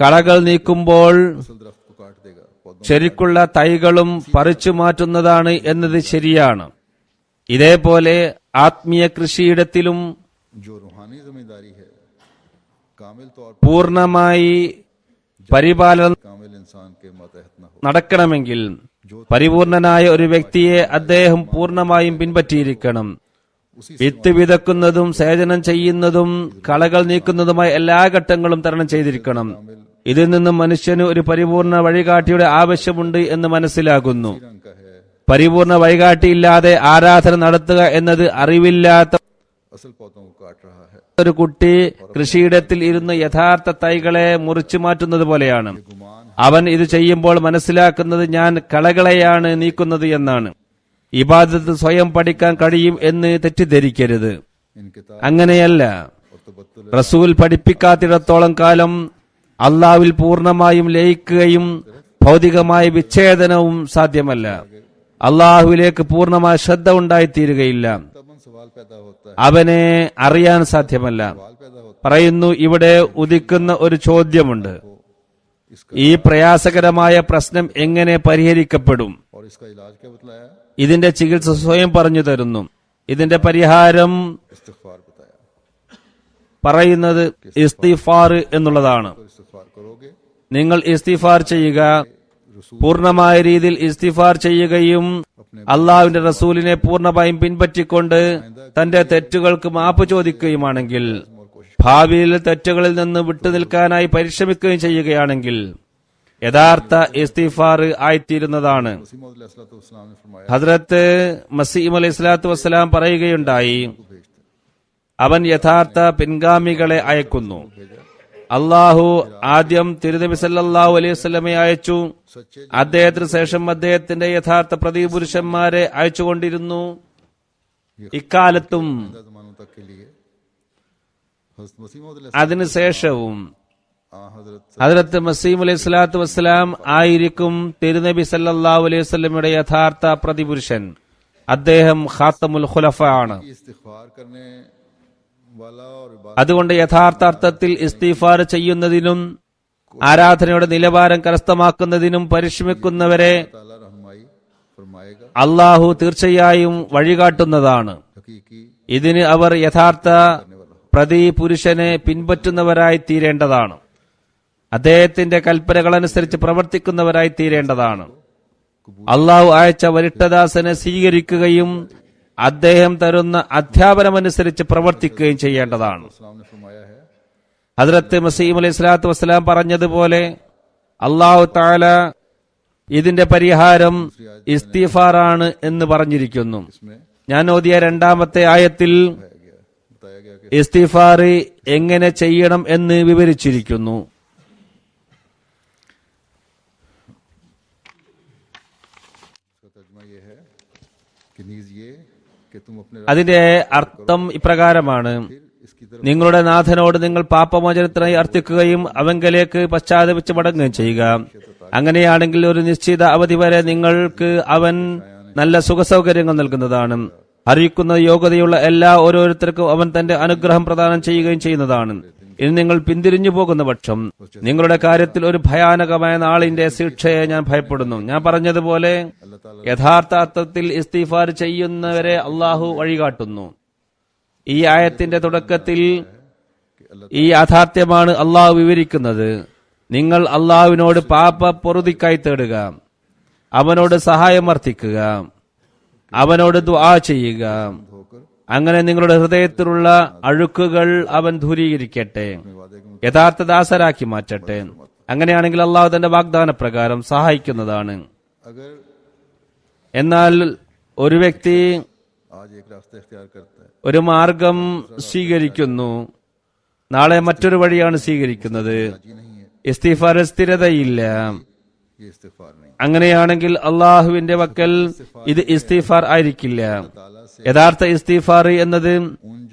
കളകൾ നീക്കുമ്പോൾ फसल दरख्त को काट देगा, पौधों ശരിക്കുള്ള തൈകളും പറിച്ചു മാറ്റുന്നതാണ് എന്നത് ശരിയാണ്. ഇതേപോലെ ആത്മീയ കൃഷിയിടത്തിലും जो रूहानी जिम्मेदारी है कामिल तौर पर പൂർണ്ണമായി പരിപാലനം कामिल इंसान के मातहत न हो। നടക്കണമെങ്കിൽ പരിപൂർണനായ ഒരു വ്യക്തിയെ അദ്ദേഹം പൂർണ്ണമായും പിൻപറ്റിയിരിക്കണം. उसी വിത്ത് വിതക്കുന്നതും സേചനം ചെയ്യുന്നതും കളകൾ നീക്കുന്നതുമായ എല്ലാ ഘട്ടങ്ങളും തരണം ചെയ്തിരിക്കണം. ഇതിൽ നിന്നും മനുഷ്യന് ഒരു പരിപൂർണ വഴികാട്ടിയുടെ ആവശ്യമുണ്ട് എന്ന് മനസ്സിലാകുന്നു. रंग का है, പരിപൂർണ വഴികാട്ടിയില്ലാതെ ആരാധന നടത്തുക എന്നത് അറിവില്ലാത്ത असल पौधों को काट रहा है। ഒരു കുട്ടി കൃഷിയിടത്തിൽ ഇരുന്ന് യഥാർത്ഥ തൈകളെ മുറിച്ചു മാറ്റുന്നത് പോലെയാണ്. അവൻ ഇത് ചെയ്യുമ്പോൾ മനസ്സിലാക്കുന്നത് ഞാൻ കളകളെയാണ് നീക്കുന്നത് എന്നാണ്. ഇബാദത്ത് സ്വയം പഠിക്കാൻ കഴിയും എന്ന് തെറ്റിദ്ധരിക്കരുത്. इनके तार അങ്ങനെയല്ല. और तबत्तुल റസൂൽ പഠിപ്പിക്കാത്തിടത്തോളം കാലം അള്ളാഹുവിൽ പൂർണ്ണമായും ലയിക്കുകയും ഭൗതികമായ വിച്ഛേദനവും സാധ്യമല്ല. അള്ളാഹുവിലേക്ക് പൂർണ്ണമായ ശ്രദ്ധ ഉണ്ടായിത്തീരുകയില്ല. तबन सवाल पैदा होता है, അവനെ അറിയാൻ സാധ്യമല്ല. सवाल पैदा होता പറയുന്നു, ഇവിടെ ഉദിക്കുന്ന ഒരു ചോദ്യമുണ്ട്. है इसका, ഈ പ്രയാസകരമായ പ്രശ്നം എങ്ങനെ പരിഹരിക്കപ്പെടും? और इसका इलाज क्या बतलाया? ഇതിന്റെ ചികിത്സ സ്വയം പറഞ്ഞു തരുന്നു. ഇതിന്റെ പരിഹാരം इस्तिग़फ़ार बताया। പറയുന്നത് ഇസ്തിഗ്ഫാർ എന്നുള്ളതാണ്. तो इस्तिग़फ़ार करोगे, നിങ്ങൾ ഇസ്തിഗ്ഫാർ ചെയ്യുക. പൂർണ്ണമായ രീതിയിൽ ഇസ്തിഗ്ഫാർ ചെയ്യുകയും അള്ളാഹുവിന്റെ റസൂലിനെ പൂർണ്ണമായും പിൻപറ്റിക്കൊണ്ട് തന്റെ തെറ്റുകൾക്ക് മാപ്പ് ചോദിക്കുകയുമാണെങ്കിൽ, ഭാവിയിൽ തെറ്റുകളിൽ നിന്ന് വിട്ടുനിൽക്കാനായി പരിശ്രമിക്കുകയും ചെയ്യുകയാണെങ്കിൽ യഥാർത്ഥ ഇസ്തിഗ്ഫാർ ആയിത്തീരുന്നതാണ്. मसीह मौद अलैहिस्सलाम ने फरमाया, ഹദ്രത്ത് മസീം അലൈഹി സ്വലാത്തു വസ്സലാം പറയുകയുണ്ടായി, भेजते അവൻ യഥാർത്ഥ പിൻഗാമികളെ അയക്കുന്നു. അള്ളാഹു ആദ്യം തിരുനബി സല്ലല്ലാഹു അലൈഹി വസല്ലമയെ അയച്ചു. सच्चे അദ്ദേഹത്തിന് ശേഷം അദ്ദേഹത്തിന്റെ യഥാർത്ഥ പ്രതിപുരുഷന്മാരെ അയച്ചുകൊണ്ടിരുന്നു. ഇക്കാലത്തും जमानों तक के लिए हज़रत मसीह मौद അതിനുശേഷവും हज़रत ഹദ്രത്ത് മസീം അലൈഹി സ്വലാത്തു വസ്സലാം ആയിരിക്കും തിരുനബി സല്ലല്ലാഹു അലൈഹി വസല്ലമയുടെ യഥാർത്ഥ പ്രതിപുരുഷൻ. അദ്ദേഹം ഖാത്തമുൽ ഖുലഫ ആണ്. इस्तिग़फ़ार करने वाला और इबादत അതുകൊണ്ട് യഥാർത്ഥ അർത്ഥത്തിൽ ഇസ്തിഗ്ഫാർ ചെയ്യുന്നതിനും ആരാധനയുടെ നിലവാരം കരസ്ഥമാക്കുന്നതിനും പരിശ്രമിക്കുന്നവരെ ताला रहनुमाई फरमाएगा। അള്ളാഹു തീർച്ചയായും വഴികാട്ടുന്നതാണ്. हकीकी ഇതിന് അവർ യഥാർത്ഥ പ്രതിപുരുഷനെ പിൻപറ്റുന്നവരായി തീരേണ്ടതാണ്. അദ്ദേഹത്തിന്റെ കൽപ്പനകളനുസരിച്ച് പ്രവർത്തിക്കുന്നവരായി തീരേണ്ടതാണ്. അള്ളാഹു അയച്ച വരിട്ടദാസനെ സ്വീകരിക്കുകയും അദ്ദേഹം തരുന്ന അധ്യാപനമനുസരിച്ച് പ്രവർത്തിക്കുകയും ചെയ്യേണ്ടതാണ്. इस्लाम ने फरमाया है, ഹദ്രത്ത് മസീം അലൈഹി സ്വലാത്തു വസ്സലാം പറഞ്ഞതുപോലെ അള്ളാഹു തആല ഇതിന്റെ പരിഹാരം ഇസ്തിഗ്ഫാറാണ് എന്ന് പറഞ്ഞിരിക്കുന്നു. इसमें ഞാൻ ഓതിയ രണ്ടാമത്തെ ആയത്തിൽ बताया गया कि ഇസ്തിഗ്ഫാർ എങ്ങനെ ചെയ്യണം എന്ന് വിവരിച്ചിരിക്കുന്നു. इसका तर्जुमा ये है कि नीज ये कि तुम अपने അതിന്റെ അർത്ഥം ഇപ്രകാരമാണ്: फिर इसकी तरफ നിങ്ങളുടെ നാഥനോട് നിങ്ങൾ പാപമോചനത്തിനായി അർത്ഥിക്കുകയും അവങ്കലേക്ക് പശ്ചാത്തപിച്ച് മടങ്ങുകയും ചെയ്യുക. അങ്ങനെയാണെങ്കിൽ ഒരു നിശ്ചിത അവധി വരെ നിങ്ങൾക്ക് അവൻ നല്ല സുഖസൗകര്യങ്ങൾ നൽകുന്നതാണ്. അറിയിക്കുന്ന യോഗ്യതയുള്ള എല്ലാ ഓരോരുത്തർക്കും അവൻ തന്റെ അനുഗ്രഹം പ്രദാനം ചെയ്യുകയും ചെയ്യുന്നതാണ്. ഇനി നിങ്ങൾ പിന്തിരിഞ്ഞു പോകുന്ന പക്ഷം നിങ്ങളുടെ കാര്യത്തിൽ ഒരു ഭയാനകമായ നാളിന്റെ ശിക്ഷയെ ഞാൻ ഭയപ്പെടുന്നു. ഞാൻ പറഞ്ഞതുപോലെ യഥാർത്ഥ അർത്ഥത്തിൽ ഇസ്തിഗ്ഫാർ ചെയ്യുന്നവരെ അള്ളാഹു വഴികാട്ടുന്നു. ഈ ആയത്തിന്റെ തുടക്കത്തിൽ ഈ യാഥാർത്ഥ്യമാണ് അള്ളാഹു വിവരിക്കുന്നത്. നിങ്ങൾ അള്ളാഹുവിനോട് പാപ പൊറുതിക്കായി തേടുക, അവനോട് സഹായം അർത്ഥിക്കുക, അവനോട് ദുആ ചെയ്യുക. അങ്ങനെ നിങ്ങളുടെ ഹൃദയത്തിലുള്ള അഴുക്കുകൾ അവൻ ദൂരീകരിക്കട്ടെ, യഥാർത്ഥ ദാസരാക്കി മാറ്റട്ടെ. അങ്ങനെയാണെങ്കിൽ അള്ളാഹു തന്റെ വാഗ്ദാന പ്രകാരം സഹായിക്കുന്നതാണ്. अगर എന്നാൽ ഒരു വ്യക്തി आज एक रास्ता इख्तियार करता है, ഒരു മാർഗം സ്വീകരിക്കുന്നു, നാളെ മറ്റൊരു വഴിയാണ് സ്വീകരിക്കുന്നത്. जी नहीं है, ഇസ്തിഗ്ഫാർ സ്ഥിരതയില്ല. ये इस्तिग़फ़ार नहीं। അങ്ങനെയാണെങ്കിൽ അള്ളാഹുവിന്റെ വക്കൽ ഇത് ഇസ്തിഗ്ഫാർ ആയിരിക്കില്ല. ताला से യഥാർത്ഥ ഇസ്തിഗ്ഫാർ എന്നത്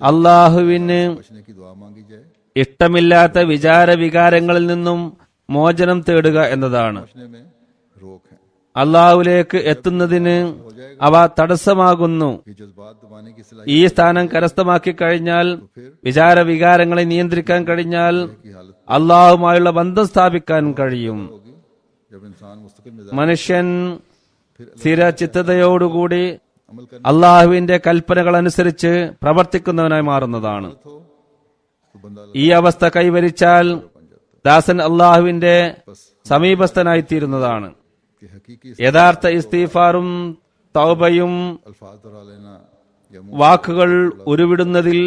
അള്ളാഹുവിന് बचने की दुआ मांगी जाए, ഇഷ്ടമില്ലാത്ത വിചാര വികാരങ്ങളിൽ നിന്നും മോചനം തേടുക എന്നതാണ്. बचने में रोक है। അള്ളാഹുവിലേക്ക് എത്തുന്നതിന് അവ തടസ്സമാകുന്നു. ये जज्बात दबाने की सलाहियत ഈ സ്ഥാനം കരസ്ഥമാക്കി കഴിഞ്ഞാൽ, വിചാര വികാരങ്ങളെ നിയന്ത്രിക്കാൻ കഴിഞ്ഞാൽ की हालत അള്ളാഹുമായുള്ള ബന്ധം സ്ഥാപിക്കാൻ കഴിയും. होगी जब इंसान मुस्तकिल मिजाज മനുഷ്യൻ സ്ഥിര ചിത്തതയോടുകൂടി अमल करने അള്ളാഹുവിന്റെ കൽപ്പനകൾ അനുസരിച്ച് പ്രവർത്തിക്കുന്നവനായി മാറുന്നതാണ്. हो तो बंदा ഈ അവസ്ഥ കൈവരിച്ചാൽ ദാസൻ അള്ളാഹുവിന്റെ സമീപസ്ഥനായിത്തീരുന്നതാണ്. कि हकीकी യഥാർത്ഥ ഇസ്തിഗ്ഫാറും തൗബയും अल्फाज दोहरा लेना വാക്കുകൾ ഉരുവിടുന്നതിൽ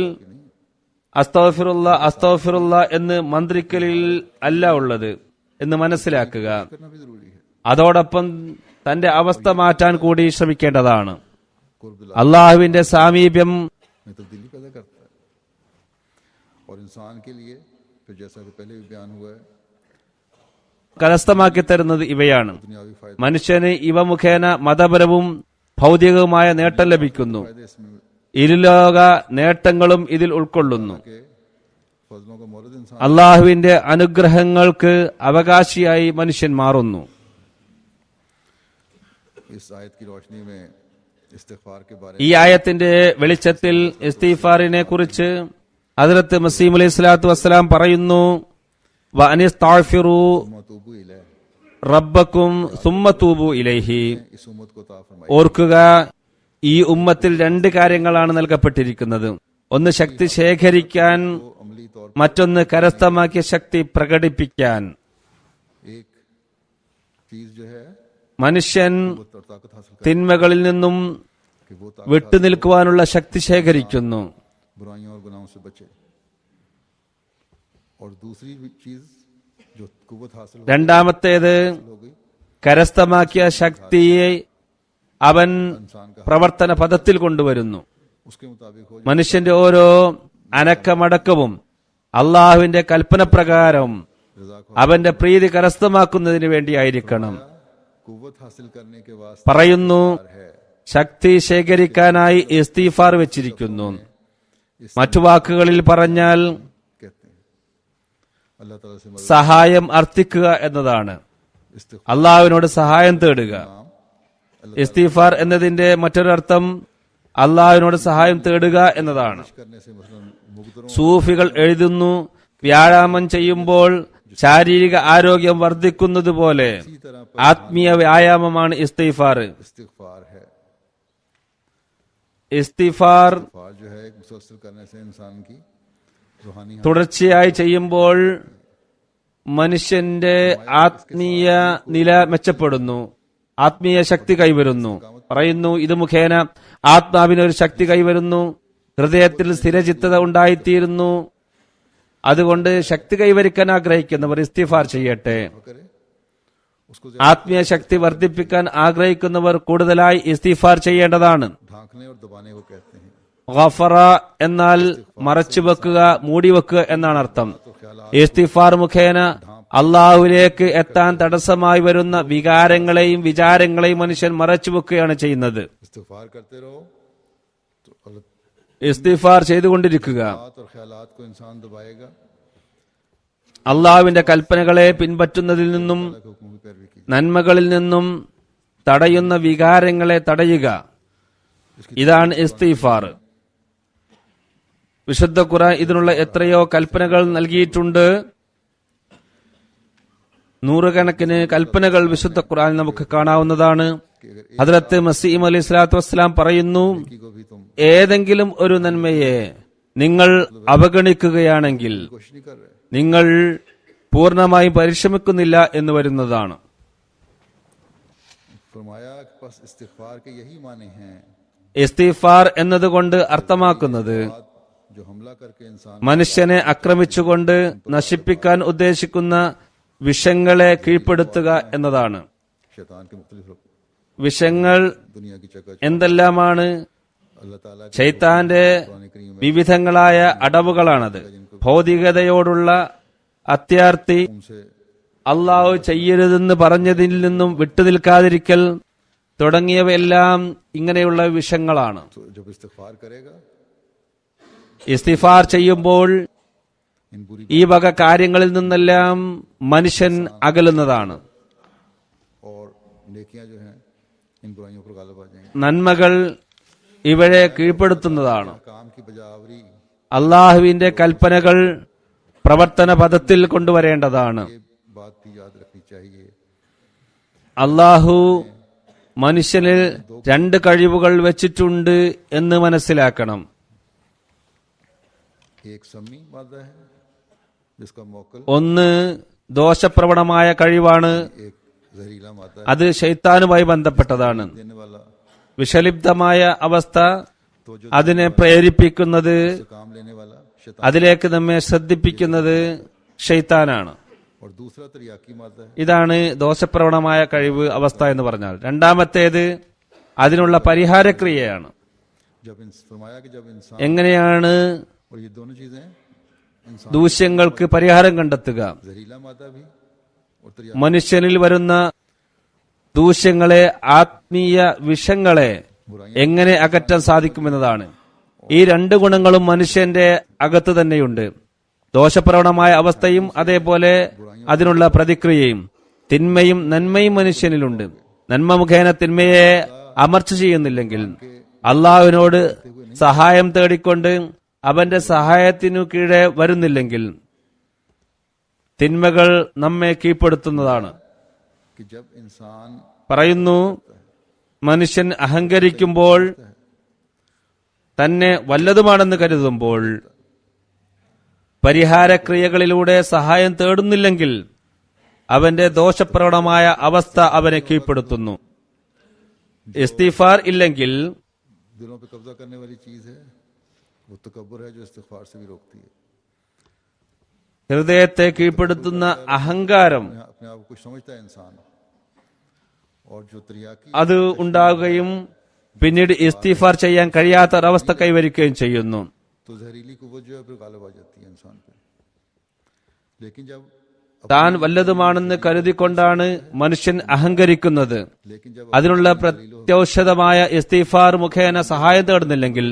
അസ്തഗ്ഫിറുല്ലാ അസ്തഗ്ഫിറുല്ലാ എന്ന് മന്ത്രിക്കലിൽ അല്ല ഉള്ളത് എന്ന് മനസ്സിലാക്കുക. करना भी जरूरी है. അതോടൊപ്പം തന്റെ അവസ്ഥ മാറ്റാൻ കൂടി ശ്രമിക്കേണ്ടതാണ്. कुर्ब അള്ളാഹുവിന്റെ സാമീപ്യം में तब्दीली पैदा करता है और इंसान के लिए फिर जैसा कि पहले भी बयान हुआ है കരസ്ഥമാക്കി തരുന്നത് ഇവയാണ്. दुनियावी फायदे മനുഷ്യന് ഇവ മുഖേന മതപരവും ഭൗതികവുമായ നേട്ടം ലഭിക്കുന്നു. इसमें ഇരുലോക നേട്ടങ്ങളും ഇതിൽ ഉൾക്കൊള്ളുന്നു. के फजलों का मौलद इंसान അള്ളാഹുവിന്റെ അനുഗ്രഹങ്ങൾക്ക് അവകാശിയായി മനുഷ്യൻ മാറുന്നു. इस आयत की रोशनी में इस्तिग़फ़ार के बारे ഈ ആയത്തിന്റെ വെളിച്ചത്തിൽ ഇസ്തിഗ്ഫാറിനെ കുറിച്ച് ഹദ്റത്ത് മസീഹ് അലൈഹി സ്വലാത്തു വസ്സലാം പറയുന്നു, വഅനിസ്തഗ്ഫിറൂ में तूबू इलैह റബ്ബക്കും സുമ്മ തൂബു ഇലൈഹി. इस उम्मत को ता फरमाई ഓർക്കുക, ഈ ഉമ്മത്തിൽ രണ്ട് കാര്യങ്ങളാണ് നൽകപ്പെട്ടിരിക്കുന്നത്. ഒന്ന് ശക്തി ശേഖരിക്കാൻ, तो अमली तौर മറ്റൊന്ന് കരസ്ഥമാക്കിയ ശക്തി പ്രകടിപ്പിക്കാൻ. पर एक चीज जो है മനുഷ്യൻ वो ताकत हासिल कर തിന്മകളിൽ നിന്നും कि वो ताकत വിട്ടുനിൽക്കുവാനുള്ള ശക്തി ശേഖരിക്കുന്നു. बुराइयों और गुनाहों से बचे और दूसरी भी चीज जो कुव्वत हासिल രണ്ടാമത്തേത് हो गई കരസ്ഥമാക്കിയ ശക്തിയെ അവൻ इंसान का പ്രവർത്തന പദത്തിൽ കൊണ്ടുവരുന്നു. उसके मुताबिक हो മനുഷ്യന്റെ ഓരോ അനക്കമടക്കവും അള്ളാഹുവിന്റെ കൽപ്പനപ്രകാരം रजा को അവന്റെ പ്രീതി കരസ്ഥമാക്കുന്നതിന് വേണ്ടിയായിരിക്കണം. कुव्वत हासिल करने के वास्ते പറയുന്നു, है ശക്തി ശേഖരിക്കാനായി ഇസ്തിഗ്ഫാർ വെച്ചിരിക്കുന്നു. മറ്റു വാക്കുകളിൽ പറഞ്ഞാൽ कहते हैं अल्लाह ताला से मदद സഹായം അർത്ഥിക്കുക എന്നതാണ്. इस्तिग़फ़ार അള്ളാഹുവിനോട് സഹായം തേടുക. ഇസ്തിഗ്ഫാർ എന്നതിന്റെ മറ്റൊരർത്ഥം അള്ളാഹുവിനോട് സഹായം തേടുക എന്നതാണ്. करने से मसलन मुक़द्दरों സൂഫികൾ എഴുതുന്നു, വ്യായാമം ചെയ്യുമ്പോൾ ശാരീരിക ആരോഗ്യം വർദ്ധിക്കുന്നത് പോലെ इसी तरह पर ആത്മീയ വ്യായാമമാണ് ഇസ്തിഗ്ഫാർ. इस्तिग़फ़ार है. ഇസ്തിഗ്ഫാർ इस्तिग़फ़ार जो है एक मुसलसल करने से इंसान की रूहानी തുടർച്ചയായി ചെയ്യുമ്പോൾ മനുഷ്യന്റെ ആത്മീയ നില മെച്ചപ്പെടുന്നു, ആത്മീയ ശക്തി കൈവരുന്നു. പറയുന്നു, ഇത് മുഖേന ആത്മാവിനൊരു ശക്തി കൈവരുന്നു, ഹൃദയത്തിൽ സ്ഥിരചിത്തത ഉണ്ടായിത്തീരുന്നു. അതുകൊണ്ട് ശക്തി കൈവരിക്കാൻ ആഗ്രഹിക്കുന്നവർ ഇസ്തിഗ്ഫാർ ചെയ്യട്ടെ. करे उसको ആത്മീയ ശക്തി വർദ്ധിപ്പിക്കാൻ ആഗ്രഹിക്കുന്നവർ കൂടുതലായി ഇസ്തിഗ്ഫാർ ചെയ്യേണ്ടതാണ്. ढांकने और दबाने को कहते हैं. ഗഫറ എന്നാൽ മറച്ചു വെക്കുക, മൂടിവെക്കുക എന്നാണ് അർത്ഥം. ഇസ്തിഗ്ഫാർ മുഖേന അള്ളാഹുവിലേക്ക് എത്താൻ തടസ്സമായി വരുന്ന വികാരങ്ങളെയും വിചാരങ്ങളെയും മനുഷ്യൻ മറച്ചു വെക്കുകയാണ് ചെയ്യുന്നത്. इस्तिग़फ़ार करते रहो तो अल्लाह ഇസ്തിഗ്ഫാർ ചെയ്തുകൊണ്ടിരിക്കുക. और ख्यालात को इंसान दबाएगा, അള്ളാഹുവിന്റെ കൽപ്പനകളെ പിൻപറ്റുന്നതിൽ നിന്നും अल्लाह के हुक्मों की पैरवी की. നന്മകളിൽ നിന്നും തടയുന്ന വികാരങ്ങളെ തടയുക. ഇതാണ് ഇസ്തിഗ്ഫാർ. വിശുദ്ധ ഖുർആൻ ഇതിനുള്ള എത്രയോ കൽപ്പനകൾ നൽകിയിട്ടുണ്ട്. നൂറുകണക്കിന് കൽപ്പനകൾ വിശുദ്ധ ഖുർആനിൽ നമുക്ക് കാണാവുന്നതാണ്. ഹദ്റത്ത് മസീഹ് അലൈഹി സ്വലാത്തു വസ്സലാം പറയുന്നു, को भी तुम ഏതെങ്കിലും ഒരു നന്മയെ നിങ്ങൾ അവഗണിക്കുകയാണെങ്കിൽ कोशिश नहीं कर रहे. നിങ്ങൾ പൂർണ്ണമായും പരിശ്രമിക്കുന്നില്ല എന്ന് വരുന്നതാണ്. फरमाया कि बस इस्तिग़फ़ार के यही माने हैं ഇസ്തിഗ്ഫാർ എന്നതുകൊണ്ട് അർത്ഥമാക്കുന്നത് जो हमला करके इंसान മനുഷ്യനെ ആക്രമിച്ചുകൊണ്ട് നശിപ്പിക്കാൻ ഉദ്ദേശിക്കുന്ന വിഷങ്ങളെ കീഴ്പ്പെടുത്തുക എന്നതാണ്. शैतान के मुख्तलिफ വിഷങ്ങൾ दुनिया की चक्कर എന്തെല്ലാമാണ്? अल्लाह ताला के ശൈത്താന്റെ कुरान करीम में വിവിധങ്ങളായ അടവുകളാണത്. ഭൗതികതയോടുള്ള അത്യാർത്തി, उनसे അള്ളാഹു ചെയ്യരുതെന്ന് പറഞ്ഞതിൽ നിന്നും വിട്ടുനിൽക്കാതിരിക്കൽ തുടങ്ങിയവയെല്ലാം ഇങ്ങനെയുള്ള വിഷങ്ങളാണ്. तो जब इस्तिग़फ़ार करेगा ഇസ്തിഗ്ഫാർ ചെയ്യുമ്പോൾ इन बुरी ഈ വക കാര്യങ്ങളിൽ നിന്നെല്ലാം മനുഷ്യൻ അകലുന്നതാണ്. और नेकियां जो हैं इन बुराइयों पर गालिब आ जाएंगी. നന്മകൾ ഇവരെ കീഴ്പ്പെടുത്തുന്നതാണ്. काम की बजावरी അള്ളാഹുവിന്റെ കൽപ്പനകൾ പ്രവർത്തന പദത്തിൽ കൊണ്ടുവരേണ്ടതാണ്. ये बात भी याद रखनी चाहिए. അള്ളാഹു മനുഷ്യനിൽ രണ്ട് കഴിവുകൾ വെച്ചിട്ടുണ്ട് എന്ന് മനസ്സിലാക്കണം. एक सम्मी मादा है जिसका मौकल, ഒന്ന് ദോഷപ്രവണമായ കഴിവാണ്, एक जहरीला मादा है അത് ശൈത്താനുമായി ബന്ധപ്പെട്ടതാണ്. देने वाला. വിഷലിപ്തമായ അവസ്ഥ അതിനെ പ്രേരിപ്പിക്കുന്നത്, से काम लेने वाला शैतान അതിലേക്ക് നമ്മെ ശ്രദ്ധിപ്പിക്കുന്നത് ഷെയ്ത്താനാണ്. और दूसरा तरियाकी मादा है। ഇതാണ് ദോഷപ്രവണമായ കഴിവ് അവസ്ഥ എന്ന് പറഞ്ഞാൽ. രണ്ടാമത്തേത് അതിനുള്ള പരിഹാരക്രിയയാണ്. फरमाया कि जब इंसान എങ്ങനെയാണ് और ये दोनों चीजें इंसान ദൂഷ്യങ്ങൾക്ക് പരിഹാരം കണ്ടെത്തുക? जहरीला मादा भी और മനുഷ്യനിൽ വരുന്ന ദൂഷ്യങ്ങളെ, ആത്മീയ വിഷങ്ങളെ എങ്ങനെ അകറ്റാൻ സാധിക്കുമെന്നതാണ്. ഈ രണ്ട് ഗുണങ്ങളും മനുഷ്യന്റെ അകത്ത് തന്നെയുണ്ട്. ദോഷപ്രവണമായ അവസ്ഥയും അതേപോലെ അതിനുള്ള പ്രതിക്രിയയും. തിന്മയും നന്മയും മനുഷ്യനിലുണ്ട്. നന്മ മുഖേന തിന്മയെ അമർച്ച ചെയ്യുന്നില്ലെങ്കിൽ, അള്ളാഹുവിനോട് സഹായം തേടിക്കൊണ്ട് അവന്റെ സഹായത്തിനു കീഴെ വരുന്നില്ലെങ്കിൽ തിന്മകൾ നമ്മെ കീഴ്പ്പെടുത്തുന്നതാണ്. कि जब इंसान പറയുന്നു, മനുഷ്യൻ അഹങ്കരിക്കുമ്പോൾ, തന്നെ വല്ലതുമാണെന്ന് കരുതുമ്പോൾ, പരിഹാരക്രിയകളിലൂടെ സഹായം തേടുന്നില്ലെങ്കിൽ അവന്റെ ദോഷപ്രവണമായ അവസ്ഥ അവനെ കീഴ്പ്പെടുത്തുന്നു. ഇസ്തിഗ്ഫാർ ഇല്ലെങ്കിൽ दिलों पे कब्जा करने वाली चीज है, वो तकब्बुर है जो इस्तिग़फ़ार से भी रोकती है। ഹൃദയത്തെ കീഴ്പ്പെടുത്തുന്ന അഹങ്കാരം अपने आप को कुछ समझता है इंसान, और जो तरियाकी അത് ഉണ്ടാവുകയും പിന്നീട് ഇസ്തിഗ്ഫാർ ചെയ്യാൻ കഴിയാത്ത ഒരവസ്ഥ കൈവരിക്കുകയും ചെയ്യുന്നു. तो जहरीली कुव्वत जो है फिर गालिब आ जाती है इंसान पे। लेकिन जब താൻ വല്ലതുമാണെന്ന് കരുതിക്കൊണ്ടാണ് മനുഷ്യൻ അഹങ്കരിക്കുന്നത്. लेकिन जब അതിനുള്ള പ്രത്യൗഷധമായ ഇസ്തിഗ്ഫാർ മുഖേന സഹായം തേടുന്നില്ലെങ്കിൽ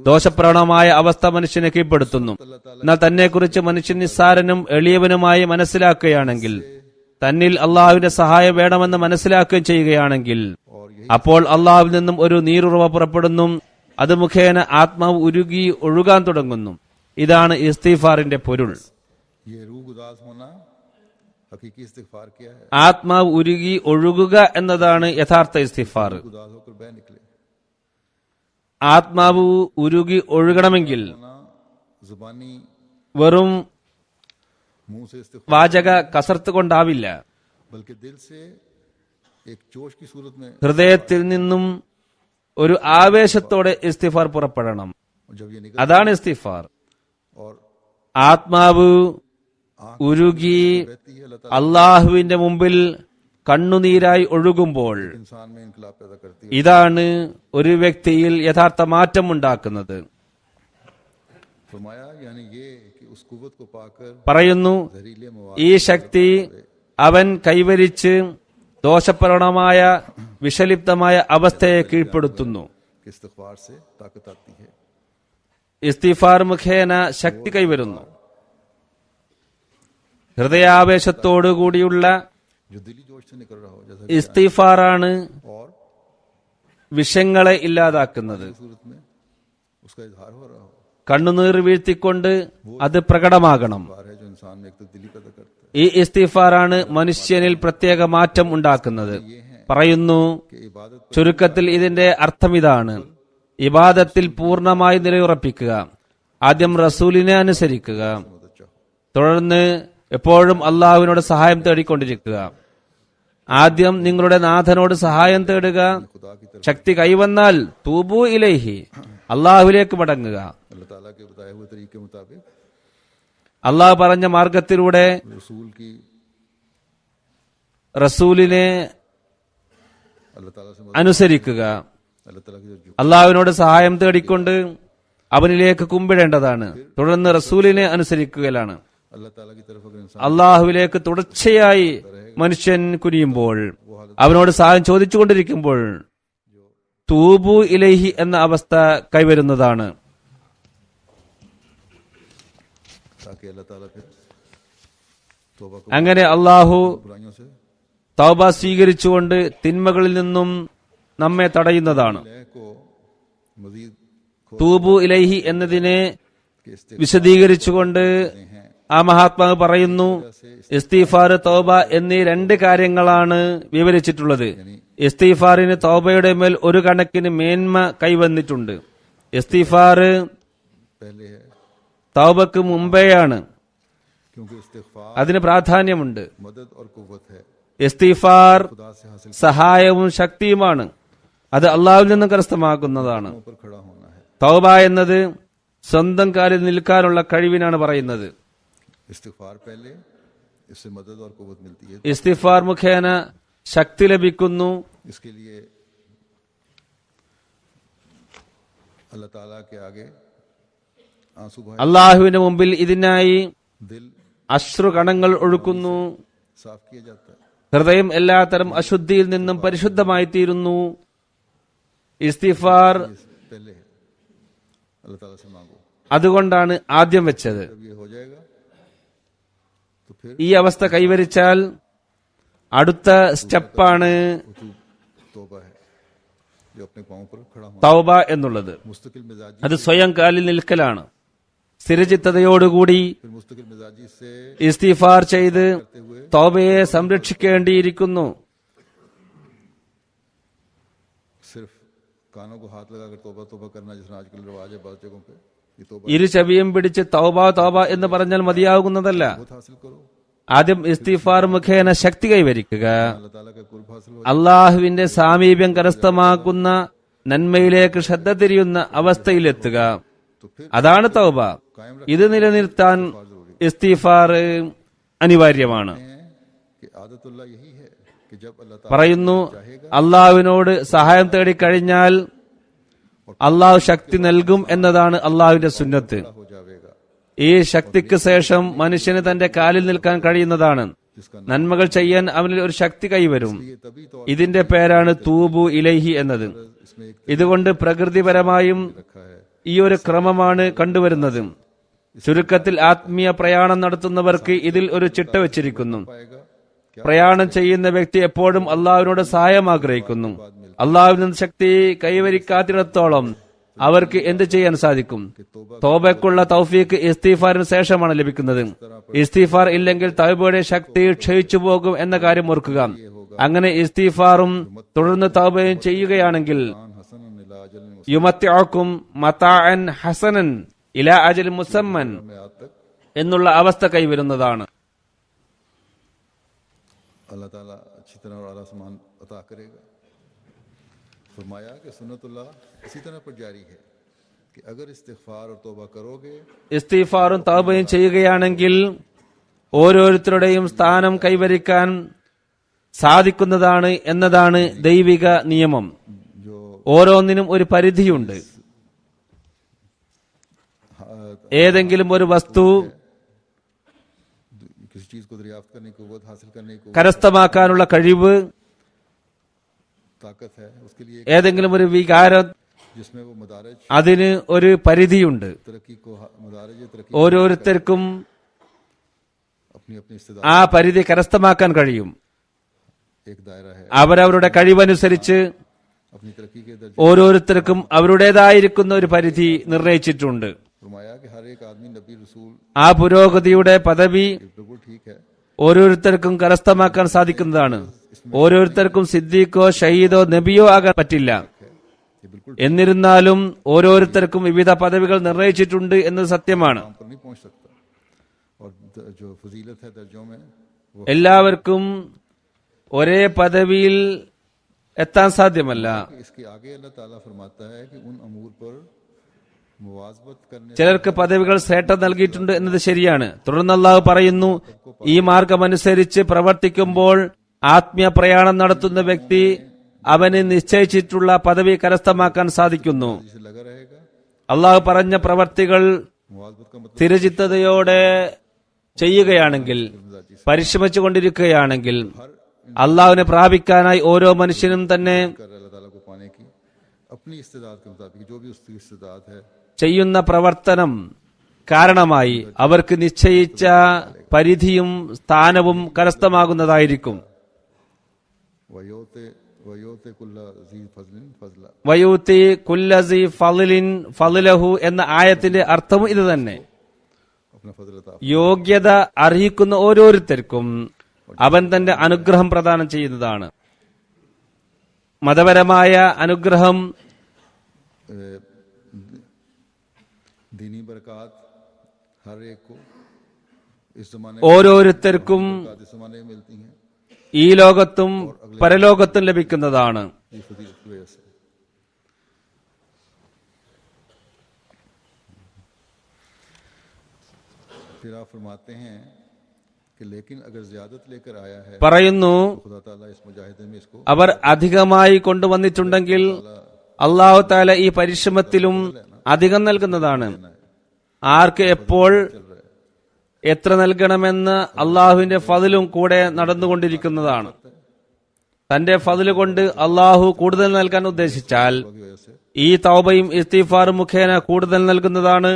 ദോഷപ്രവണമായ അവസ്ഥ മനുഷ്യനെ കീഴ്പ്പെടുത്തുന്നു. എന്നാൽ തന്നെക്കുറിച്ച് മനുഷ്യൻ നിസ്സാരനും എളിയവനുമായി മനസ്സിലാക്കുകയാണെങ്കിൽ, തന്നിൽ അള്ളാഹുവിന്റെ സഹായം വേണമെന്ന് മനസ്സിലാക്കുകയും ചെയ്യുകയാണെങ്കിൽ, അപ്പോൾ അള്ളാഹുവിൽ നിന്നും ഒരു നീരുറവ പുറപ്പെടുന്നു. അത് മുഖേന ആത്മാവ് ഉരുകി ഒഴുകാൻ തുടങ്ങുന്നു. ഇതാണ് ഇസ്തിഗ്ഫാറിന്റെ പൊരുൾ. ये रूह गुदास होना हकीकी इस्तिग़फ़ार क्या है? ആത്മാവ് ഉരുകി ഒഴുകുക എന്നതാണ് യഥാർത്ഥ ഇസ്തിഗ്ഫാർ. गुदास होकर बह निकले ആത്മാവ് ഉരുകി ഒഴുകണമെങ്കിൽ होना जुबानी വെറും मुंह से इस्तिग़फ़ार, വാചക കസർത്ത് കൊണ്ടാവില്ല. बल्कि दिल से एक जोश की सूरत में। ഹൃദയത്തിൽ നിന്നും ഒരു ആവേശത്തോടെ ഇസ്തിഗ്ഫാർ പുറപ്പെടണം. और जब ये निकल അതാണ് ഇസ്തിഗ്ഫാർ. और ആത്മാവ് ഉരുകി बहती है, अल्लाह അള്ളാഹുവിന്റെ മുമ്പിൽ കണ്ണുനീരായി ഒഴുകുമ്പോൾ ताला इंसान में इनकलाब पैदा करती है। ഇതാണ് ഒരു വ്യക്തിയിൽ യഥാർത്ഥ മാറ്റം ഉണ്ടാക്കുന്നത്. फरमाया यानी ये कि उस कुव्वत को पाकर പറയുന്നു, जहरीले मवाद ഈ ശക്തി അവൻ കൈവരിച്ച് ദോഷപ്രവണമായ വിഷലിപ്തമായ അവസ്ഥയെ കീഴ്പ്പെടുത്തുന്നു. के इस्तिग़फ़ार से ताकत आती है। ഇസ്തിഗ്ഫാർ മുഖേന ശക്തി കൈവരുന്നു. ഹൃദയാവേശത്തോടുകൂടിയുള്ള जो दिली जोश से निकल रहा हो, जैसा ഇസ്തിഗ്ഫാറാണ് और വിഷങ്ങളെ ഇല്ലാതാക്കുന്നത്. सूरत में उसका इजहार हो रहा हो, കണ്ണുനീർ വീഴ്ത്തിക്കൊണ്ട് അത് പ്രകടമാകണം. बार है जो इंसान में एक तो दिली पैदा करता ഈ ഇസ്തിഗ്ഫാറാണ് മനുഷ്യനിൽ പ്രത്യേക മാറ്റം ഉണ്ടാക്കുന്നത്. പറയുന്നു, है कि इबादत ചുരുക്കത്തിൽ ഇതിന്റെ അർത്ഥം ഇതാണ്: ഇബാദത്തിൽ പൂർണ്ണമായി നിലയുറപ്പിക്കുക, ആദ്യം റസൂലിനെ അനുസരിക്കുക, തുടർന്ന് എപ്പോഴും അള്ളാഹുവിനോട് സഹായം തേടിക്കൊണ്ടിരിക്കുക. ആദ്യം നിങ്ങളുടെ നാഥനോട് സഹായം തേടുക. खुदा की तरफ ശക്തി കൈവന്നാൽ തൂബു ഇലൈഹി, അള്ളാഹുവിലേക്ക് മടങ്ങുക. अल्लाह ताला के बताए हुए तरीके के मुताबिक അള്ളാഹു പറഞ്ഞ മാർഗത്തിലൂടെ रसूल की റസൂലിനെ अल्लाह ताला से അനുസരിക്കുക. अल्लाह ताला की जो അള്ളാഹുവിനോട് സഹായം തേടിക്കൊണ്ട് അവനിലേക്ക് കുമ്പിടേണ്ടതാണ്. തുടർന്ന് റസൂലിനെ അനുസരിക്കുകയാണ്. अल्लाह ताला की तरफ अगर इंसान അള്ളാഹുവിലേക്ക് തുടർച്ചയായി മനുഷ്യൻ കുനിയുമ്പോൾ, അവനോട് സഹായം ചോദിച്ചുകൊണ്ടിരിക്കുമ്പോൾ തൂബു ഇലൈഹി എന്ന അവസ്ഥ കൈവരുന്നതാണ്. ताकि अल्लाह ताला फिर तौबा को അങ്ങനെ അള്ളാഹു बुराइयों से തൗബ സ്വീകരിച്ചുകൊണ്ട് തിന്മകളിൽ നിന്നും നമ്മെ തടയുന്നതാണ്. लय को मजीद തൂബു ഇലൈഹി എന്നതിനെ के इस्तेमाल വിശദീകരിച്ചുകൊണ്ട് ആ മഹാത്മാവ് പറയുന്നു, ഇസ്തിഗ്ഫാർ, തൗബ എന്നീ രണ്ട് കാര്യങ്ങളാണ് വിവരിച്ചിട്ടുള്ളത്. ഇസ്തിഗ്ഫാറിന് തൗബയുടെ മേൽ ഒരു കണക്കിന് മേന്മ കൈവന്നിട്ടുണ്ട്. ഇസ്തിഗ്ഫാർ पहले है തൗബക്ക് മുമ്പേയാണ്. क्योंकि इस्तिग़फ़ार അതിന് പ്രാധാന്യമുണ്ട്. मदद और कुव्वत है, ഇസ്തിഗ്ഫാർ खुदा से हासिल സഹായവും ശക്തിയുമാണ്. അത് അള്ളാഹുവിൽ നിന്നും കരസ്ഥമാക്കുന്നതാണ്. पर खड़ा होना है। തൗബ എന്നത് സ്വന്തം കാലിൽ നിൽക്കാനുള്ള കഴിവിനാണ് പറയുന്നത്. इस्तिगफार पहले, इससे मदद और कुव्वत मिलती है. ഇസ്തിഗ്ഫാർ മുഖേന ശക്തി ലഭിക്കുന്നു. इसके लिए अल्लाह ताला के आगे आंसू बहाए, അള്ളാഹുവിന്റെ മുമ്പിൽ ഇതിനായി दिल അശ്രുകണങ്ങൾ ഒഴുക്കുന്നു. साफ किया जाता है. ഹൃദയം എല്ലാത്തരം അശുദ്ധിയിൽ നിന്നും പരിശുദ്ധമായി തീരുന്നു. ഇസ്തിഗ്ഫാർ ये पहले है, अल्लाह ताला से मांगो. അതുകൊണ്ടാണ് ആദ്യം വെച്ചത്. जब ये हो जाएगा तो फिर ഈ അവസ്ഥ കൈവരിച്ചാൽ അടുത്ത സ്റ്റെപ്പാണ് वो तौबा है, जो अपने पांव पर खड़ा होना. തൗബ എന്നുള്ളത്. मुस्तकिल मिजाजी, അത് സ്വയം കാലിൽ നിൽക്കലാണ്. സ്ഥിരചിത്തതയോടുകൂടി फिर मुस्तकिल मिजाजी से ഇസ്തിഗ്ഫാർ ചെയ്ത് करते हुए തൗബയെ സംരക്ഷിക്കേണ്ടിയിരിക്കുന്നു. सिर्फ कानों को हाथ लगाकर तौबा तौबा करना, जिस आजकल रिवाज है बहुत जगहों पे, ये तौबा ഇരു ചെവിയും പിടിച്ച് തൗബ തൗബ എന്ന് പറഞ്ഞാൽ മതിയാകുന്നതല്ല. बहुत हासिल करो. ആദ്യം ഇസ്തിഗ്ഫാർ മുഖേന ശക്തി കൈവരിക്കുക. अल्लाह ताला का कुर्ब हासिल हो, അള്ളാഹുവിന്റെ സാമീപ്യം കരസ്ഥമാക്കുന്ന നന്മയിലേക്ക് ശ്രദ്ധ തിരിയുന്ന അവസ്ഥയിലെത്തുക. तो फिर അതാണ് തൗബ. कायम ഇത് നിലനിർത്താൻ ഇസ്തിഗ്ഫാർ അനിവാര്യമാണ്. रखते हैं कि आदतुल्लाह यही है कि जब अल्लाह ताला പറയുന്നു, അള്ളാഹുവിനോട് സഹായം തേടിക്കഴിഞ്ഞാൽ അള്ളാഹു ശക്തി നൽകും എന്നതാണ് അള്ളാഹുവിന്റെ സുന്നത്ത്. हो जाएगा, ഈ ശക്തിക്ക് ശേഷം മനുഷ്യന് തന്റെ കാലിൽ നിൽക്കാൻ കഴിയുന്നതാണ്. जिसका നന്മകൾ ചെയ്യാൻ അവനിൽ ഒരു ശക്തി കൈവരും. ये तभी तो ഇതിന്റെ പേരാണ് തൂബു ഇലൈഹി എന്നത്. इसमें एक ഇതുകൊണ്ട് പ്രകൃതിപരമായും रखा है. ഈ ഒരു ക്രമമാണ് കണ്ടുവരുന്നത്. ചുരുക്കത്തിൽ ആത്മീയ പ്രയാണം നടത്തുന്നവർക്ക് ഇതിൽ ഒരു ചിട്ട വെച്ചിരിക്കുന്നു. पाएगा क्या പ്രയാണം ചെയ്യുന്ന വ്യക്തി എപ്പോഴും അള്ളാഹുവിനോട് സഹായം ആഗ്രഹിക്കുന്നു. അള്ളാഹുവിൽ നിന്ന് ശക്തി കൈവരിക്കാത്തിടത്തോളം അവർക്ക് എന്ത് ചെയ്യാൻ സാധിക്കും? തൗബയ്ക്കുള്ള തൗഫീക്ക് ഇസ്തിഗ്ഫാറിന് ശേഷമാണ് ലഭിക്കുന്നത്. ഇസ്തിഗ്ഫാർ ഇല്ലെങ്കിൽ തൗബയുടെ ശക്തി ക്ഷയിച്ചു പോകും എന്ന കാര്യം ഓർക്കുക. അങ്ങനെ ഇസ്തിഗ്ഫാറും തുടർന്ന് തൗബയും ചെയ്യുകയാണെങ്കിൽ हसन इला अजल യുമത്തിഅക്കും മതാഅൻ ഹസനൻ ഇലാ അജൽ മുസമ്മൻ में आज तक എന്നുള്ള അവസ്ഥ കൈവരുന്നതാണ്. अल्लाह ताला अच्छी तरह और आला सामान अता करेगा. फरमाया कि सुन्नतुल्लाह इसी तरह पर जारी है कि अगर इस्तिगफार और तौबा करोगे ഇസ്തിഗ്ഫാറും തൗബയും ചെയ്യുകയാണെങ്കിൽ ഓരോരുത്തരുടെയും സ്ഥാനം കൈവരിക്കാൻ സാധിക്കുന്നതാണ് എന്നതാണ് ദൈവിക നിയമം. जो ഓരോന്നിനും ഒരു പരിധിയുണ്ട്. ഏതെങ്കിലും ഒരു വസ്തു किसी चीज को दरियाफ्त करने की कुव्वत हासिल करने की കരസ്ഥമാക്കാനുള്ള കഴിവ്, ताकत है, उसके लिए ഏതെങ്കിലും ഒരു വികാരം, जिसमें वो मदारज അതിന് ഒരു പരിധിയുണ്ട്. तरक्की को मदारज तरक्की ഓരോരുത്തർക്കും अपनी अपनी इस्तेदाद ആ പരിധി കരസ്ഥമാക്കാൻ കഴിയും. एक दायरा है. അവരവരുടെ കഴിവനുസരിച്ച് अपनी तरक्की के दर्जे ഓരോരുത്തർക്കും അവരുടേതായിരിക്കുന്ന ഒരു പരിധി നിർണയിച്ചിട്ടുണ്ട്. फरमाया कि हर एक आदमी नबी रसूल ആ പുരോഗതിയുടെ പദവി बिल्कुल ठीक है. ഓരോരുത്തർക്കും കരസ്ഥമാക്കാൻ സാധിക്കുന്നതാണ്. ഓരോരുത്തർക്കും സിദ്ദീഖോ ഷഹീദോ നബിയോ ആകാൻ പറ്റില്ല. ये बिल्कुल എന്നിരുന്നാലും ഓരോരുത്തർക്കും വിവിധ പദവികൾ നിർണയിച്ചിട്ടുണ്ട് എന്നത് സത്യമാണ്. काम पर नहीं पहुंच सकता. और जो फजीलत है दर्जों में वो എല്ലാവർക്കും ഒരേ പദവിയിൽ എത്താൻ സാധ്യമല്ല. इसके आगे अल्लाह ताला फरमाता है कि उन अमूर पर मुवाज़बत करने ചിലർക്ക് പദവികൾ ശ്രേഷ്ഠ നൽകിയിട്ടുണ്ട് എന്നത് ശരിയാണ്. തുടർന്ന് അള്ളാഹു പറയുന്നു, ഈ മാർഗമനുസരിച്ച് പ്രവർത്തിക്കുമ്പോൾ ആത്മീയ പ്രയാണം നടത്തുന്ന വ്യക്തി അവന് നിശ്ചയിച്ചിട്ടുള്ള പദവി കരസ്ഥമാക്കാൻ സാധിക്കുന്നു. से लगा रहेगा. അള്ളാഹു പറഞ്ഞ പ്രവർത്തികൾ मुवाज़बत का मतलब സ്ഥിരചിത്തതയോടെ ചെയ്യുകയാണെങ്കിൽ, പരിശ്രമിച്ചുകൊണ്ടിരിക്കുകയാണെങ്കിൽ അള്ളാഹുവിനെ പ്രാപിക്കാനായി ഓരോ മനുഷ്യനും തന്നെ कर अल्लाह ताला को पाने की अपनी इस्तेदाद के मुताबिक जो भी उसकी इस्तेदाद है ചെയ്യുന്ന പ്രവർത്തനം കാരണമായി അവർക്ക് നിശ്ചയിച്ച പരിധിയും സ്ഥാനവും കരസ്ഥമാകുന്നതായിരിക്കും. വയോത്തെ കുല്ല സീ ഫസ്ലിൻ ഫസ്ല വയൂത്തി കുല്ലസി ഫളിലിൻ ഫളിലഹു എന്ന ആയത്തിന്റെ അർത്ഥവും ഇത് തന്നെ. अपना फजल अता യോഗ്യത അർഹിക്കുന്ന ഓരോരുത്തർക്കും അവൻ തന്റെ അനുഗ്രഹം പ്രദാനം ചെയ്യുന്നതാണ്. മതപരമായ അനുഗ്രഹം, दीनी बरकत हर एक को इस जमाने ഓരോരുത്തർക്കും इस जमाने में मिलती हैं. ഈ ലോകത്തും പരലോകത്തും ലഭിക്കുന്നതാണ്. ये फजीलत की वजह से फिर आप फरमाते हैं कि लेकिन अगर ज्यादत लेकर आया है പറയുന്നു खुदा ताला इस मुजाहिदे में इसको അവർ അധികമായി കൊണ്ടുവന്നിട്ടുണ്ടെങ്കിൽ അള്ളാഹു താല ഈ പരിശ്രമത്തിലും അധികം നൽകുന്നതാണ്. ആർക്ക് എപ്പോൾ എത്ര നൽകണമെന്ന് അള്ളാഹുവിന്റെ ഫضലും കൂടെ നടന്നുകൊണ്ടിരിക്കുന്നതാണ്. തന്റെ ഫضല് കൊണ്ട് അള്ളാഹു കൂടുതൽ നൽകാൻ ഉദ്ദേശിച്ചാൽ की वजह से ഈ തൗബയും ഇസ്തിഗ്ഫാറും മുഖേന കൂടുതൽ നൽകുന്നതാണ്.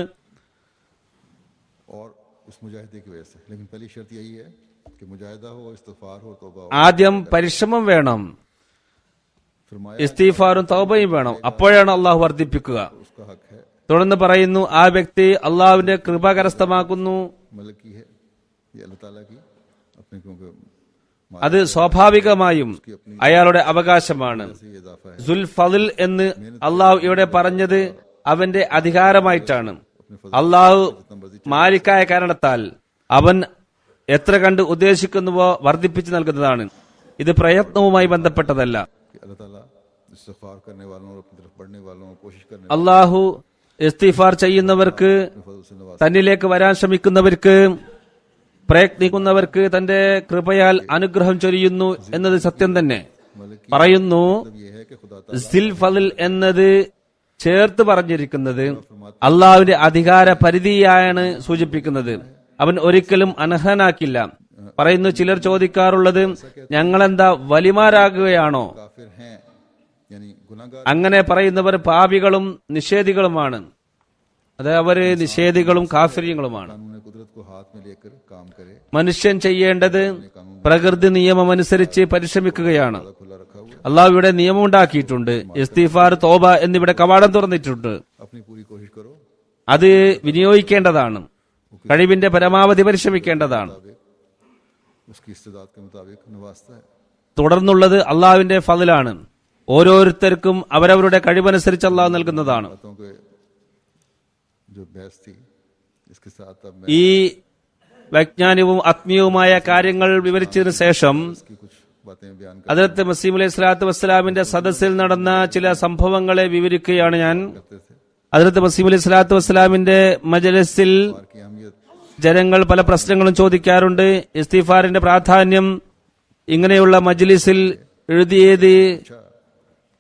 और उस मुजाहिदे की वजह से, लेकिन पहली शर्त यही है कि मुजाहिदा हो, इस्तिगफार हो, तौबा हो। ആദ്യം പരിശ്രമം വേണം, फरमाया ഇസ്തിഗ്ഫാറും തൗബയും വേണം. അപ്പോഴാണ് അള്ളാഹു വർദ്ധിപ്പിക്കുക. उसका हक है, തുടർന്ന് പറയുന്നു, ആ വ്യക്തി അള്ളാഹുവിന്റെ കൃപ കരസ്ഥമാക്കുന്നു. मलक की है, ये अल्लाह ताला की अपने, क्योंकि അത് സ്വാഭാവികമായും അയാളുടെ അവകാശമാണ്. से ये इजाफा है സുൽ ഫളിൽ എന്ന് അള്ളാഹു ഇവിടെ പറഞ്ഞത് അവന്റെ അധികാരമായിട്ടാണ്. അള്ളാഹു മാലിക്കായ കാരണത്താൽ അവൻ എത്ര കണ്ട് ഉദ്ദേശിക്കുന്നുവോ വർദ്ധിപ്പിച്ചു നൽകുന്നതാണ്. ഇത് പ്രയത്നവുമായി ബന്ധപ്പെട്ടതല്ല. कि अल्लाह ताला इस्तिगफार करने वालों और अपनी तरफ बढ़ने वालों कोशिश करने അള്ളാഹു ഇസ്തിഗ്ഫാർ ചെയ്യുന്നവർക്ക്, फजल से नवाज തന്നിലേക്ക് വരാൻ ശ്രമിക്കുന്നവർക്ക്, പ്രയത്നിക്കുന്നവർക്ക് തന്റെ കൃപയാൽ അനുഗ്രഹം ചൊരിയുന്നു എന്നത് സത്യം തന്നെ. मलक की പറയുന്നു, मतलब ये है कि खुदा ताला സിൽ ഫളിൽ എന്നത് ചേർത്ത് പറഞ്ഞിരിക്കുന്നത് അള്ളാഹുവിന്റെ അധികാര പരിധിയാണ് സൂചിപ്പിക്കുന്നത്. അവൻ ഒരിക്കലും അനർഹനാക്കില്ല. പറയുന്നു, ചിലർ ചോദിക്കാറുള്ളത്, ഞങ്ങളെന്താ വലിമാരാകുകയാണോ? काफिर हैं, यानी गुनाहगार അങ്ങനെ പറയുന്നവർ പാപികളും നിഷേധികളുമാണ്. അത് അവര് നിഷേധികളും കാഫിര്യങ്ങളുമാണ്. कानून कुदरत को हाथ में लेकर काम करे, മനുഷ്യൻ ചെയ്യേണ്ടത് പ്രകൃതി നിയമമനുസരിച്ച് പരിശ്രമിക്കുകയാണ്. खुला रखा हुआ അള്ളാഹു ഇവിടെ നിയമം ഉണ്ടാക്കിയിട്ടുണ്ട്. ഇസ്തിഗ്ഫാർ, തോബ എന്നിവിടെ കവാടം തുറന്നിട്ടുണ്ട്. अपनी पूरी कोशिश करो, അത് വിനിയോഗിക്കേണ്ടതാണ്. കഴിവിന്റെ പരമാവധി പരിശ്രമിക്കേണ്ടതാണ്. उसकी इस्तिदाद के मुताबिक नवाजता है। തുടർന്നുള്ളത് അള്ളാഹുവിന്റെ ഫളിലാണ്. ഓരോരുത്തർക്കും അവരവരുടെ കഴിവനുസരിച്ച് അള്ളാഹു നൽകുന്നതാണ്. बातों के जो बहस थी इसके साथ अब मैं ഈ വൈജ്ഞാനികവും ആത്മീയവുമായ കാര്യങ്ങൾ വിവരിച്ചതിനു ശേഷം इसकी कुछ बातें बयान ഹദ്റത്ത് മസീഹ് അലൈഹി സ്വലാത്തു വസ്സലാമിന്റെ സദസ്സിൽ നടന്ന ചില സംഭവങ്ങളെ വിവരിക്കുകയാണ് ഞാൻ. करते थे ഹദ്റത്ത് മസീഹ് അലൈഹി സ്വലാത്തു വസ്സലാമിന്റെ മജ്‌ലിസിൽ और की अहमियत ജനങ്ങൾ പല പ്രശ്നങ്ങളും ചോദിക്കാറുണ്ട്. ഇസ്തിഗ്ഫാറിന്റെ പ്രാധാന്യം ഇങ്ങനെയുള്ള മജ്‌ലിസിൽ എഴുതിയത്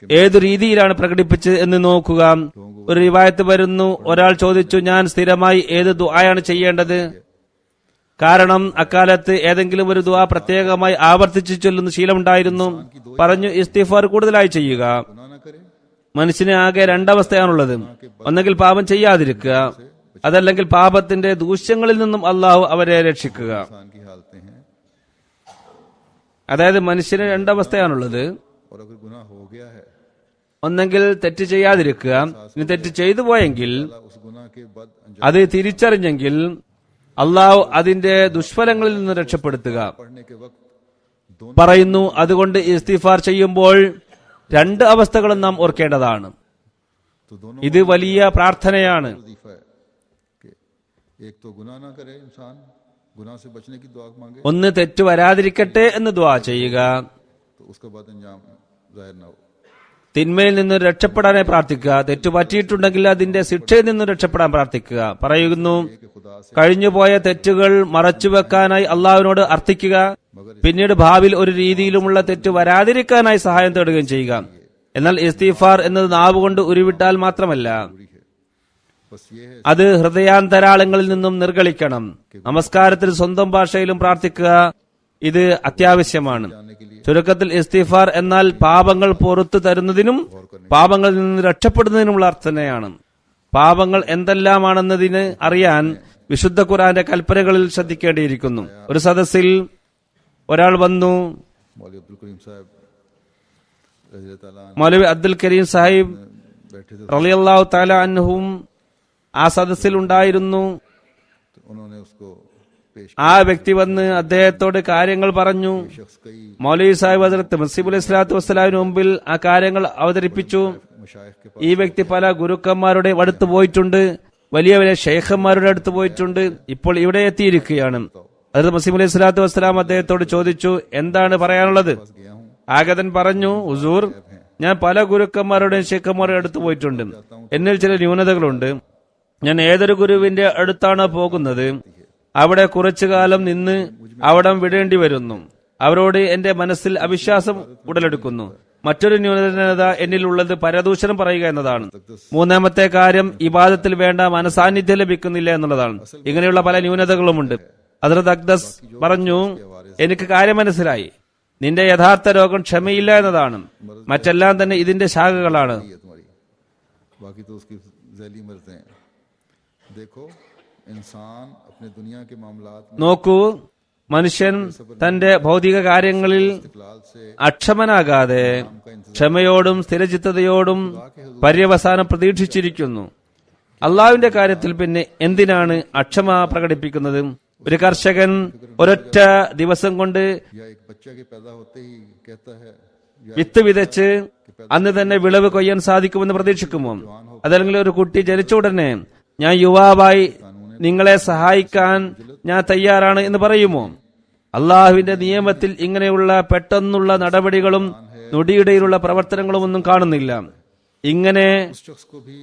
ഏതു രീതിയിലാണ് പ്രകടിപ്പിച്ചത് എന്ന് നോക്കുക. ഒരു റിവായത്ത് വരുന്നു, ഒരാൾ ചോദിച്ചു, ഞാൻ സ്ഥിരമായി ഏത് ദുആയാണ് ചെയ്യേണ്ടത്? കാരണം അക്കാലത്ത് ഏതെങ്കിലും ഒരു ദുആ പ്രത്യേകമായി ആവർത്തിച്ചു ചൊല്ലുന്ന ശീലമുണ്ടായിരുന്നു. പറഞ്ഞു, ഇസ്തിഗ്ഫാർ കൂടുതലായി ചെയ്യുക. गुनाह न करे, മനുഷ്യന് ആകെ രണ്ടവസ്ഥയാണുള്ളത്. ഒന്നെങ്കിൽ പാപം ചെയ്യാതിരിക്കുക, അതല്ലെങ്കിൽ പാപത്തിന്റെ ദൂഷ്യങ്ങളിൽ നിന്നും അള്ളാഹു അവരെ രക്ഷിക്കുക. इंसान की हालतें हैं, അതായത് മനുഷ്യന് രണ്ടവസ്ഥയാണുള്ളത്. और अगर गुनाह हो गया है ഒന്നെങ്കിൽ തെറ്റ് ചെയ്യാതിരിക്കുക, ഇനി തെറ്റ് ചെയ്തു പോയെങ്കിൽ अल्लाह उस गुनाह के बाद अंजाम അത് തിരിച്ചറിഞ്ഞെങ്കിൽ അള്ളാഹു അതിന്റെ ദുഷ്ഫലങ്ങളിൽ നിന്ന് രക്ഷപ്പെടുത്തുക. पढ़ने के वक्त दोनों പറയുന്നു, അതുകൊണ്ട് ഇസ്തിഗ്ഫാർ ചെയ്യുമ്പോൾ രണ്ട് അവസ്ഥകളും നാം ഓർക്കേണ്ടതാണ്. तो दोनों ഇത് വലിയ പ്രാർത്ഥനയാണ്. वजीफा है कि एक तो गुनाह ना करे इंसान, गुनाह से बचने की दुआ मांगे, ഒന്ന് തെറ്റ് വരാതിരിക്കട്ടെ എന്ന് ദുആ ചെയ്യുക, तो उसका बाद अंजाम जाहिर ना हो। തിന്മയിൽ നിന്ന് രക്ഷപ്പെടാനായി പ്രാർത്ഥിക്കുക, തെറ്റു പറ്റിയിട്ടുണ്ടെങ്കിൽ അതിന്റെ ശിക്ഷയിൽ നിന്ന് രക്ഷപ്പെടാൻ പ്രാർത്ഥിക്കുക. പറയുന്നു, कि खुदा से കഴിഞ്ഞുപോയ തെറ്റുകൾ മറച്ചുവെക്കാനായി അള്ളാഹുവിനോട് അർത്ഥിക്കുക, പിന്നീട് ഭാവിയിൽ ഒരു രീതിയിലുമുള്ള തെറ്റ് വരാതിരിക്കാനായി സഹായം തേടുകയും ചെയ്യുക. എന്നാൽ ഇസ്തിഗ്ഫാർ എന്നത് നാവുകൊണ്ട് ഉരുവിട്ടാൽ മാത്രമല്ല, जरूरी है। बस ये है അത് ഹൃദയാന്തരാളങ്ങളിൽ നിന്നും നിർഗളിക്കണം. നമസ്കാരത്തിൽ സ്വന്തം ഭാഷയിലും പ്രാർത്ഥിക്കുക, ഇത് അത്യാവശ്യമാണ്. जानने के लिए ചുരുക്കത്തിൽ ഇസ്തിഗ്ഫാർ എന്നാൽ പാപങ്ങൾ പുറത്തു തരുന്നതിനും പാപങ്ങളിൽ നിന്ന് രക്ഷപ്പെടുന്നതിനുമുള്ള അർത്ഥനയാണ്. പാപങ്ങൾ എന്തെല്ലാമാണെന്നതിന് അറിയാൻ വിശുദ്ധ ഖുർആന്റെ കൽപ്പനകളിൽ ശ്രദ്ധിക്കേണ്ടിയിരിക്കുന്നു. ഒരു സദസ്സിൽ ഒരാൾ വന്നു. मौलवी अब्दुल करीम साहब रज़ी ताला अन्हु മൗലവി അബ്ദുൽ കരീം സാഹിബ് बैठे थे, റളിയല്ലാഹു തആല അൻഹും ആ സദസ്സിൽ ഉണ്ടായിരുന്നു. तो उन्होंने उसको पेश ആ വ്യക്തി വന്ന് അദ്ദേഹത്തോട് കാര്യങ്ങൾ പറഞ്ഞു. शख्स कई മൗലവി സാഹിബ് ഹദ്റത്ത് മസീഹ് അലൈഹി സ്വലാത്തു വസ്സലാമിന് മുമ്പിൽ ആ കാര്യങ്ങൾ അവതരിപ്പിച്ചു. मशाइख के ഈ വ്യക്തി പല ഗുരുക്കന്മാരുടെ അടുത്ത് പോയിട്ടുണ്ട്, വലിയ വലിയ ഷെയ്ഖന്മാരുടെ അടുത്ത് പോയിട്ടുണ്ട്, ഇപ്പോൾ ഇവിടെ എത്തിയിരിക്കുകയാണ്. ഹദ്റത്ത് മസീഹ് അലൈഹി സ്വലാത്തു വസ്സലാം അദ്ദേഹത്തോട് ചോദിച്ചു, എന്താണ് പറയാനുള്ളത്? पास गया हूँ, ആഗതൻ പറഞ്ഞു, ഹുസൂർ, ഞാൻ പല ഗുരുക്കന്മാരുടെയും ഷെയ്ഖന്മാരുടെ അടുത്ത് പോയിട്ടുണ്ട്. എന്നിൽ ചില ന്യൂനതകളുണ്ട്. ഞാൻ ഏതൊരു ഗുരുവിന്റെ അടുത്താണ് പോകുന്നത്, അവിടെ കുറച്ചു കാലം നിന്ന് അവിടം വിടേണ്ടി വരുന്നു. അവരോട് എന്റെ മനസ്സിൽ അവിശ്വാസം ഉടലെടുക്കുന്നു. മറ്റൊരു ന്യൂനത എന്നിലുള്ളത് പരദൂഷണം പറയുക എന്നതാണ്. മൂന്നാമത്തെ കാര്യം ഇബാദത്തിൽ വേണ്ട മനസാന്നിധ്യം ലഭിക്കുന്നില്ല എന്നുള്ളതാണ്. ഇങ്ങനെയുള്ള പല ന്യൂനതകളുമുണ്ട്. ഹദ്റത്ത് അഖ്ദസ് പറഞ്ഞു, എനിക്ക് കാര്യം മനസ്സിലായി. നിന്റെ യഥാർത്ഥ രോഗം ക്ഷമയില്ല എന്നതാണ്. മറ്റെല്ലാം തന്നെ ഇതിന്റെ ശാഖകളാണ്. बाकी तो उसकी ज़ैली मर्ज़ हैं। देखो इंसान अपने दुनिया के मामलात में നോക്കൂ, മനുഷ്യൻ തന്റെ ഭൗതിക കാര്യങ്ങളിൽ इकलाल से അക്ഷമനാകാതെ ക്ഷമയോടും സ്ഥിരചിത്തതയോടും പര്യവസാനം പ്രതീക്ഷിച്ചിരിക്കുന്നു. അള്ളാഹുവിന്റെ കാര്യത്തിൽ പിന്നെ എന്തിനാണ് അക്ഷമ പ്രകടിപ്പിക്കുന്നത്? ഒരു കർഷകൻ ഒരൊറ്റ ദിവസം കൊണ്ട് या एक बच्चा के पैदा होते ही कहता है വിത്ത് വിതച്ച് അന്ന് തന്നെ വിളവ് കൊയ്യാൻ സാധിക്കുമെന്ന് പ്രതീക്ഷിക്കുമോ? അതല്ലെങ്കിൽ ഒരു കുട്ടി ജനിച്ച ഉടനെ ഞാൻ യുവാവായി നിങ്ങളെ സഹായിക്കാൻ ഞാൻ തയ്യാറാണ് എന്ന് പറയുമോ? അള്ളാഹുവിന്റെ നിയമത്തിൽ ഇങ്ങനെയുള്ള പെട്ടെന്നുള്ള നടപടികളും നൊടിയിടയിലുള്ള പ്രവർത്തനങ്ങളും ഒന്നും കാണുന്നില്ല. ഇങ്ങനെ उस शख्स को भी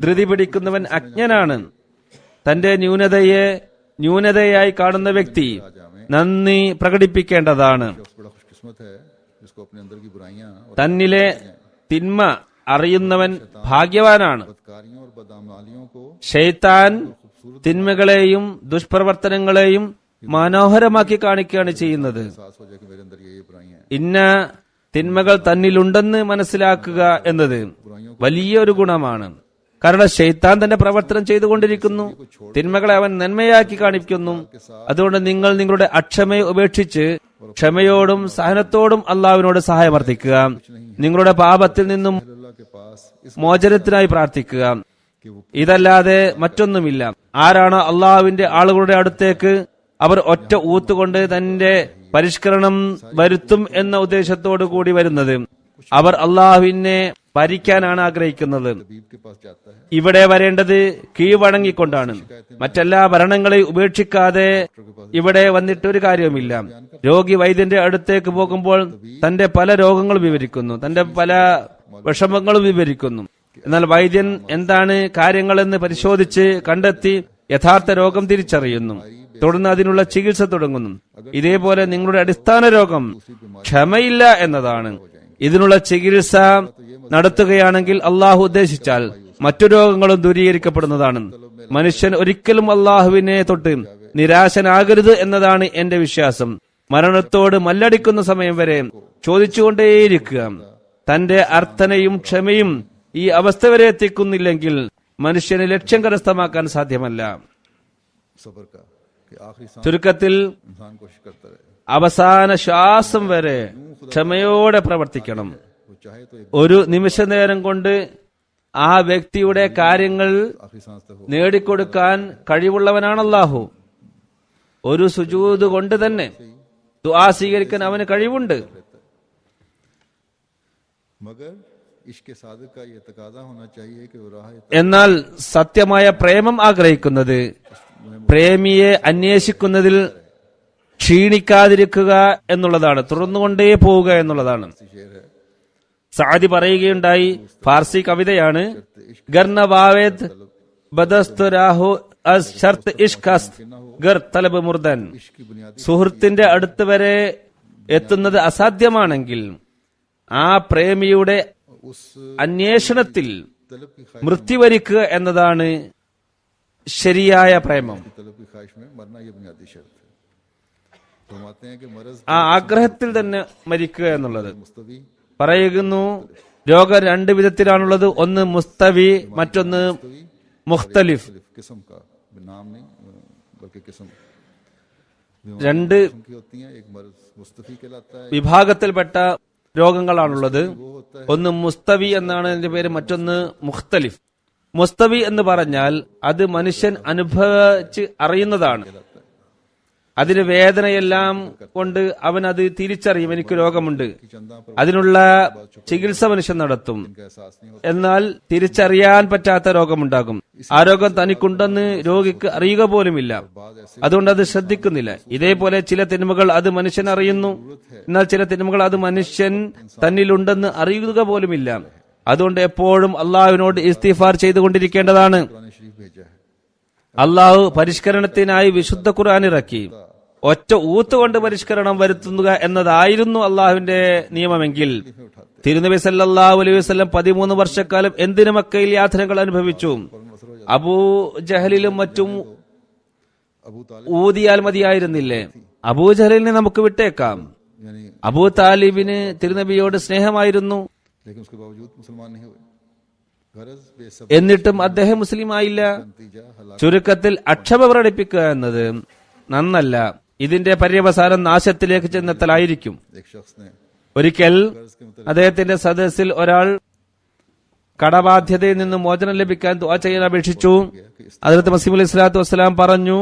ധൃതി പിടിക്കുന്നവൻ അജ്ഞനാണ്. തന്റെ ന്യൂനതയെ ന്യൂനതയായി കാണുന്ന വ്യക്തി നന്ദി പ്രകടിപ്പിക്കേണ്ടതാണ്. शख्स बड़ा खुशकिस्मत है जिसको अपने अंदर की बुराइयां और തന്നിലെ തിന്മ അറിയുന്നവൻ ഭാഗ്യവാനാണ്. बदकारियों और बदअमालियों को ഷെയ്ത്താൻ തിന്മകളെയും ദുഷ്പ്രവർത്തനങ്ങളെയും മനോഹരമാക്കി കാണിക്കുകയാണ് ചെയ്യുന്നത്. एहसास हो जाए कि मेरे अंदर ये बुराइयां हैं। ഇന്ന തിന്മകൾ തന്നിലുണ്ടെന്ന് മനസ്സിലാക്കുക എന്നത് വലിയൊരു ഗുണമാണ്. കാരണം ഷെയ്ത്താൻ തന്റെ പ്രവർത്തനം ചെയ്തുകൊണ്ടിരിക്കുന്നു. തിന്മകളെ അവൻ നന്മയാക്കി കാണിക്കുന്നു. അതുകൊണ്ട് നിങ്ങൾ നിങ്ങളുടെ അക്ഷമയെ ഉപേക്ഷിച്ച് ക്ഷമയോടും സഹനത്തോടും അള്ളാഹുവിനോട് സഹായമർത്ഥിക്കുക. നിങ്ങളുടെ പാപത്തിൽ നിന്നും अल्लाह के पास इस മോചനത്തിനായി പ്രാർത്ഥിക്കുക. ഇതല്ലാതെ മറ്റൊന്നുമില്ല. ആരാണ് അള്ളാഹുവിന്റെ ആളുകളുടെ അടുത്തേക്ക് അവർ ഒറ്റ ഊത്തുകൊണ്ട് തന്റെ പരിഷ്കരണം വരുത്തും എന്ന ഉദ്ദേശത്തോടു കൂടി വരുന്നത്? അവർ അള്ളാഹുവിനെ ഭരിക്കാനാണ് ആഗ്രഹിക്കുന്നത്. तबीब के पास जाता है ഇവിടെ വരേണ്ടത് കീഴ്വണങ്ങിക്കൊണ്ടാണ്. മറ്റെല്ലാ ഭരണങ്ങളെയും ഉപേക്ഷിക്കാതെ ഇവിടെ വന്നിട്ട് ഒരു കാര്യവുമില്ല. രോഗി വൈദ്യന്റെ അടുത്തേക്ക് പോകുമ്പോൾ തന്റെ പല രോഗങ്ങളും വിവരിക്കുന്നു, തന്റെ പല വിഷമങ്ങളും വിവരിക്കുന്നു. എന്നാൽ വൈദ്യൻ എന്താണ് കാര്യങ്ങളെന്ന് പരിശോധിച്ച് കണ്ടെത്തി യഥാർത്ഥ രോഗം തിരിച്ചറിയുന്നു. തുടർന്ന് അതിനുള്ള ചികിത്സ തുടങ്ങുന്നു. ഇതേപോലെ നിങ്ങളുടെ അടിസ്ഥാന രോഗം ക്ഷമയില്ല എന്നതാണ്. ഇതിനുള്ള ചികിത്സ നടത്തുകയാണെങ്കിൽ അള്ളാഹു ഉദ്ദേശിച്ചാൽ മറ്റു രോഗങ്ങളും ദൂരീകരിക്കപ്പെടുന്നതാണ്. മനുഷ്യൻ ഒരിക്കലും അള്ളാഹുവിനെ തൊട്ട് നിരാശനാകരുത് എന്നതാണ് എന്റെ വിശ്വാസം. മരണത്തോട് മല്ലടിക്കുന്ന സമയം വരെ ചോദിച്ചുകൊണ്ടേയിരിക്കുക. തന്റെ അർത്ഥനയും ക്ഷമയും ഈ അവസ്ഥ വരെ എത്തിക്കുന്നില്ലെങ്കിൽ മനുഷ്യന് ലക്ഷ്യം കരസ്ഥമാക്കാൻ സാധ്യമല്ല. सब्र का कि आखिरी सांस ചുരുക്കത്തിൽ इंसान कोशिश करता रहे। അവസാന ശ്വാസം വരെ ക്ഷമയോടെ പ്രവർത്തിക്കണം. वो चाहे तो एक ഒരു നിമിഷ നേരം കൊണ്ട് ആ വ്യക്തിയുടെ കാര്യങ്ങൾ आखिरी सांस तक हो। നേടിക്കൊടുക്കാൻ കഴിവുള്ളവനാണ് അല്ലാഹു. ഒരു സുജൂദ് കൊണ്ട് തന്നെ ദുആ സ്വീകരിക്കാൻ അവന് കഴിവുണ്ട്. मगर इश्क सादिक का ये तकाजा होना चाहिए कि वो राह എന്നാൽ സത്യമായ പ്രേമം ആഗ്രഹിക്കുന്നത് പ്രേമിയെ അന്വേഷിക്കുന്നതിൽ ക്ഷീണിക്കാതിരിക്കുക എന്നുള്ളതാണ്, തുടർന്നുകൊണ്ടേ പോവുക എന്നുള്ളതാണ്. शेर है സാദി പറയുകയുണ്ടായി, ഫാർസി കവിതയാണ്, ഗർന വാവേദ് ബദസ്തു രാഹു അസ് ഷർത്ത് ഇഷ്കസ്ത് ഗർ തലബ് മുർദൻ. इश्क की बुनियादी സുഹൃത്തിന്റെ അടുത്ത് വരെ എത്തുന്നത് അസാധ്യമാണെങ്കിൽ ആ പ്രേമിയുടെ उस അന്വേഷണത്തിൽ तलब की മൃത്യു വരിക്കുക എന്നതാണ് ശരിയായ പ്രേമം. तलब की ख्वाहिश में मरना ये बुनियादी शर्त है। फरमाते हैं कि मरज ആ ആഗ്രഹത്തിൽ തന്നെ മരിക്കുക എന്നുള്ളത്. मुस्तवी പറയുന്നു, രോഗം രണ്ട് വിധത്തിലാണുള്ളത്. ഒന്ന് മുസ്തവി, മറ്റൊന്ന് മുഖ്തലിഫ്. किस्म का नाम नहीं बल्कि किस्म രണ്ട് की होती हैं। एक मर्ज मुस्तफी कहलाता है, വിഭാഗത്തിൽപ്പെട്ട രോഗങ്ങളാണുള്ളത്. वो होता है ഒന്ന് മുസ്തവി എന്നാണ് അതിന്റെ പേര്, മറ്റൊന്ന് മുഖ്തലിഫ്. മുസ്തവി എന്ന് പറഞ്ഞാൽ അത് മനുഷ്യൻ അനുഭവിച്ച് അറിയുന്നതാണ്. അതിന് വേദനയെല്ലാം കൊണ്ട് അവൻ അത് തിരിച്ചറിയും, എനിക്ക് രോഗമുണ്ട്. कि चंदा पर അതിനുള്ള ചികിത്സ മനുഷ്യൻ നടത്തും. का एहसास नहीं होता। എന്നാൽ തിരിച്ചറിയാൻ പറ്റാത്ത രോഗമുണ്ടാകും. ആ രോഗം തനിക്കുണ്ടെന്ന് രോഗിക്ക് അറിയുക പോലുമില്ല. बाद ऐसे അതുകൊണ്ട് അത് ശ്രദ്ധിക്കുന്നില്ല. ഇതേപോലെ ചില തിന്മകൾ അത് മനുഷ്യൻ അറിയുന്നു, എന്നാൽ ചില തിന്മകൾ അത് മനുഷ്യൻ തന്നിലുണ്ടെന്ന് അറിയുക പോലുമില്ല. അതുകൊണ്ട് എപ്പോഴും അള്ളാഹുവിനോട് ഇസ്തിഗ്ഫാർ ചെയ്തുകൊണ്ടിരിക്കേണ്ടതാണ്. कुरान शरीफ भेजा है അള്ളാഹു പരിഷ്കരണത്തിനായി വിശുദ്ധ ഖുർആൻ ഇറക്കി. ഒറ്റ ഊത്തുകൊണ്ട് പരിഷ്കരണം വരുത്തുക എന്നതായിരുന്നു അള്ളാഹുവിന്റെ നിയമമെങ്കിൽ തിരുനബി സല്ലല്ലാഹു അലൈഹി വസല്ലം 13 വർഷക്കാലം എന്തിനു മക്കയിൽ യാതനകൾ അനുഭവിച്ചു? അബൂ ജഹലിലും മറ്റും अबू तालिब ഊതിയാൽ മതിയായിരുന്നില്ലേ? അബൂജഹലിനെ നമുക്ക് വിട്ടേക്കാം. यानी അബൂ താലിബിന് തിരുനബിയോട് സ്നേഹമായിരുന്നു, लेकिन उसके बावजूद मुसलमान नहीं हुए. गरज बेसब्र എന്നിട്ടും അദ്ദേഹം മുസ്ലിം ആയില്ല. नतीजा हलाक. ചുരുക്കത്തിൽ അക്ഷമ പ്രകടിപ്പിക്കുക എന്നത് നന്നല്ല. ഇതിന്റെ പര്യവസാനം നാശത്തിലേക്ക് ചെന്നെത്തലായിരിക്കും. एक शख्स ने ഒരിക്കൽ അദ്ദേഹത്തിന്റെ സദസ്സിൽ ഒരാൾ കടബാധ്യതയിൽ നിന്ന് മോചനം ലഭിക്കാൻ ദുആ ചെയ്യാൻ അപേക്ഷിച്ചു. ഹദ്റത്ത് മസീഹ് അലൈഹി സ്വലാത്തു വസ്സലാം പറഞ്ഞു,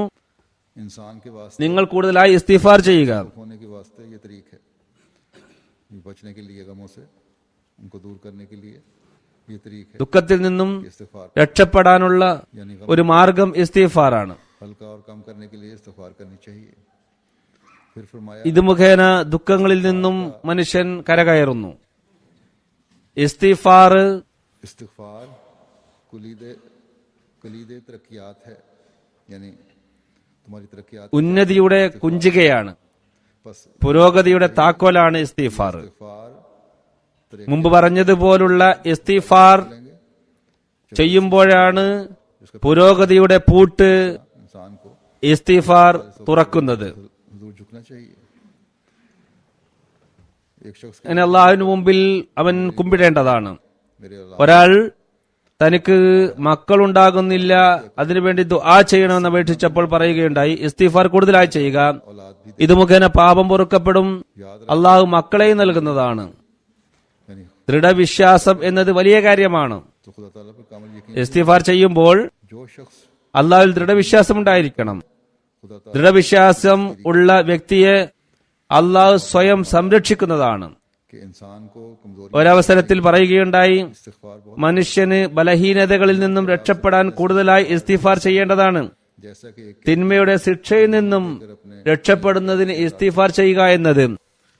इंसान के वास्ते നിങ്ങൾ കൂടുതലായി ഇസ്തിഗ്ഫാർ ചെയ്യുക. होने के वास्ते ये तरीक है, ये बचने के लिए गमों से उनको दूर करने के लिए ये तरीक है. ദുഃഖത്തിൽ നിന്നും इस्तिगफार രക്ഷപ്പെടാനുള്ള यानी गम ഒരു മാർഗം ഇസ്തിഗ്ഫാറാണ്. हल्का और कम करने के लिए इस्तिगफार करनी चाहिए. फिर फरमाया ഇത് മുഖേന ദുഃഖങ്ങളിൽ നിന്നും മനുഷ്യൻ കരകയറുന്നു. ഇസ്തിഗ്ഫാർ इस्तिगफार कलीदे तरक्कियात है, यानी तुम्हारी तरक्कियात ഉന്നതിയുടെ കുഞ്ചികയാണ്, बस പുരോഗതിയുടെ താക്കോലാണ് ഇസ്തിഗ്ഫാർ. इस्तिगफार മുമ്പ് പറഞ്ഞതുപോലുള്ള ഇസ്തിഗ്ഫാർ लेंगे ചെയ്യുമ്പോഴാണ് പുരോഗതിയുടെ പൂട്ട് इंसान को ഇസ്തിഗ്ഫാർ തുറക്കുന്നത്. हुजूर झुकना चाहिए. एक शख्स के അങ്ങനെ അള്ളാഹുവിന് മുമ്പിൽ അവൻ കുമ്പിടേണ്ടതാണ്. मेरे अल्लाह ഒരാൾ തനിക്ക് മക്കളുണ്ടാകുന്നില്ല, അതിനുവേണ്ടി ദുആ ചെയ്യണമെന്ന് അപേക്ഷിച്ചപ്പോൾ പറയുകയുണ്ടായി, ഇസ്തിഗ്ഫാർ കൂടുതലായി ചെയ്യുക, औलाद भी ഇത് മുഖേന പാപം പൊറുക്കപ്പെടും, അള്ളാഹു മക്കളെയും നൽകുന്നതാണ്. यानी ദൃഢവിശ്വാസം എന്നത് വലിയ കാര്യമാണ്. तो खुदा ताला पर कामिल यकीन. ഇസ്തിഗ്ഫാർ ചെയ്യുമ്പോൾ जो शख्स അള്ളാഹുവിൽ ദൃഢവിശ്വാസം ഉണ്ടായിരിക്കണം. खुदा ताला ദൃഢവിശ്വാസം ഉള്ള വ്യക്തിയെ അള്ളാഹു സ്വയം സംരക്ഷിക്കുന്നതാണ്. के इंसान को कमजोरी ഒരവസരത്തിൽ പറയുകയുണ്ടായി, इस्तिगफार बहुत മനുഷ്യന് ബലഹീനതകളിൽ നിന്നും രക്ഷപ്പെടാൻ കൂടുതലായി ഇസ്തിഗ്ഫാർ ചെയ്യേണ്ടതാണ്. जैसा कि एक തിന്മയുടെ ശിക്ഷയിൽ നിന്നും രക്ഷപ്പെടുന്നതിന് ഇസ്തിഗ്ഫാർ ചെയ്യുക എന്നത്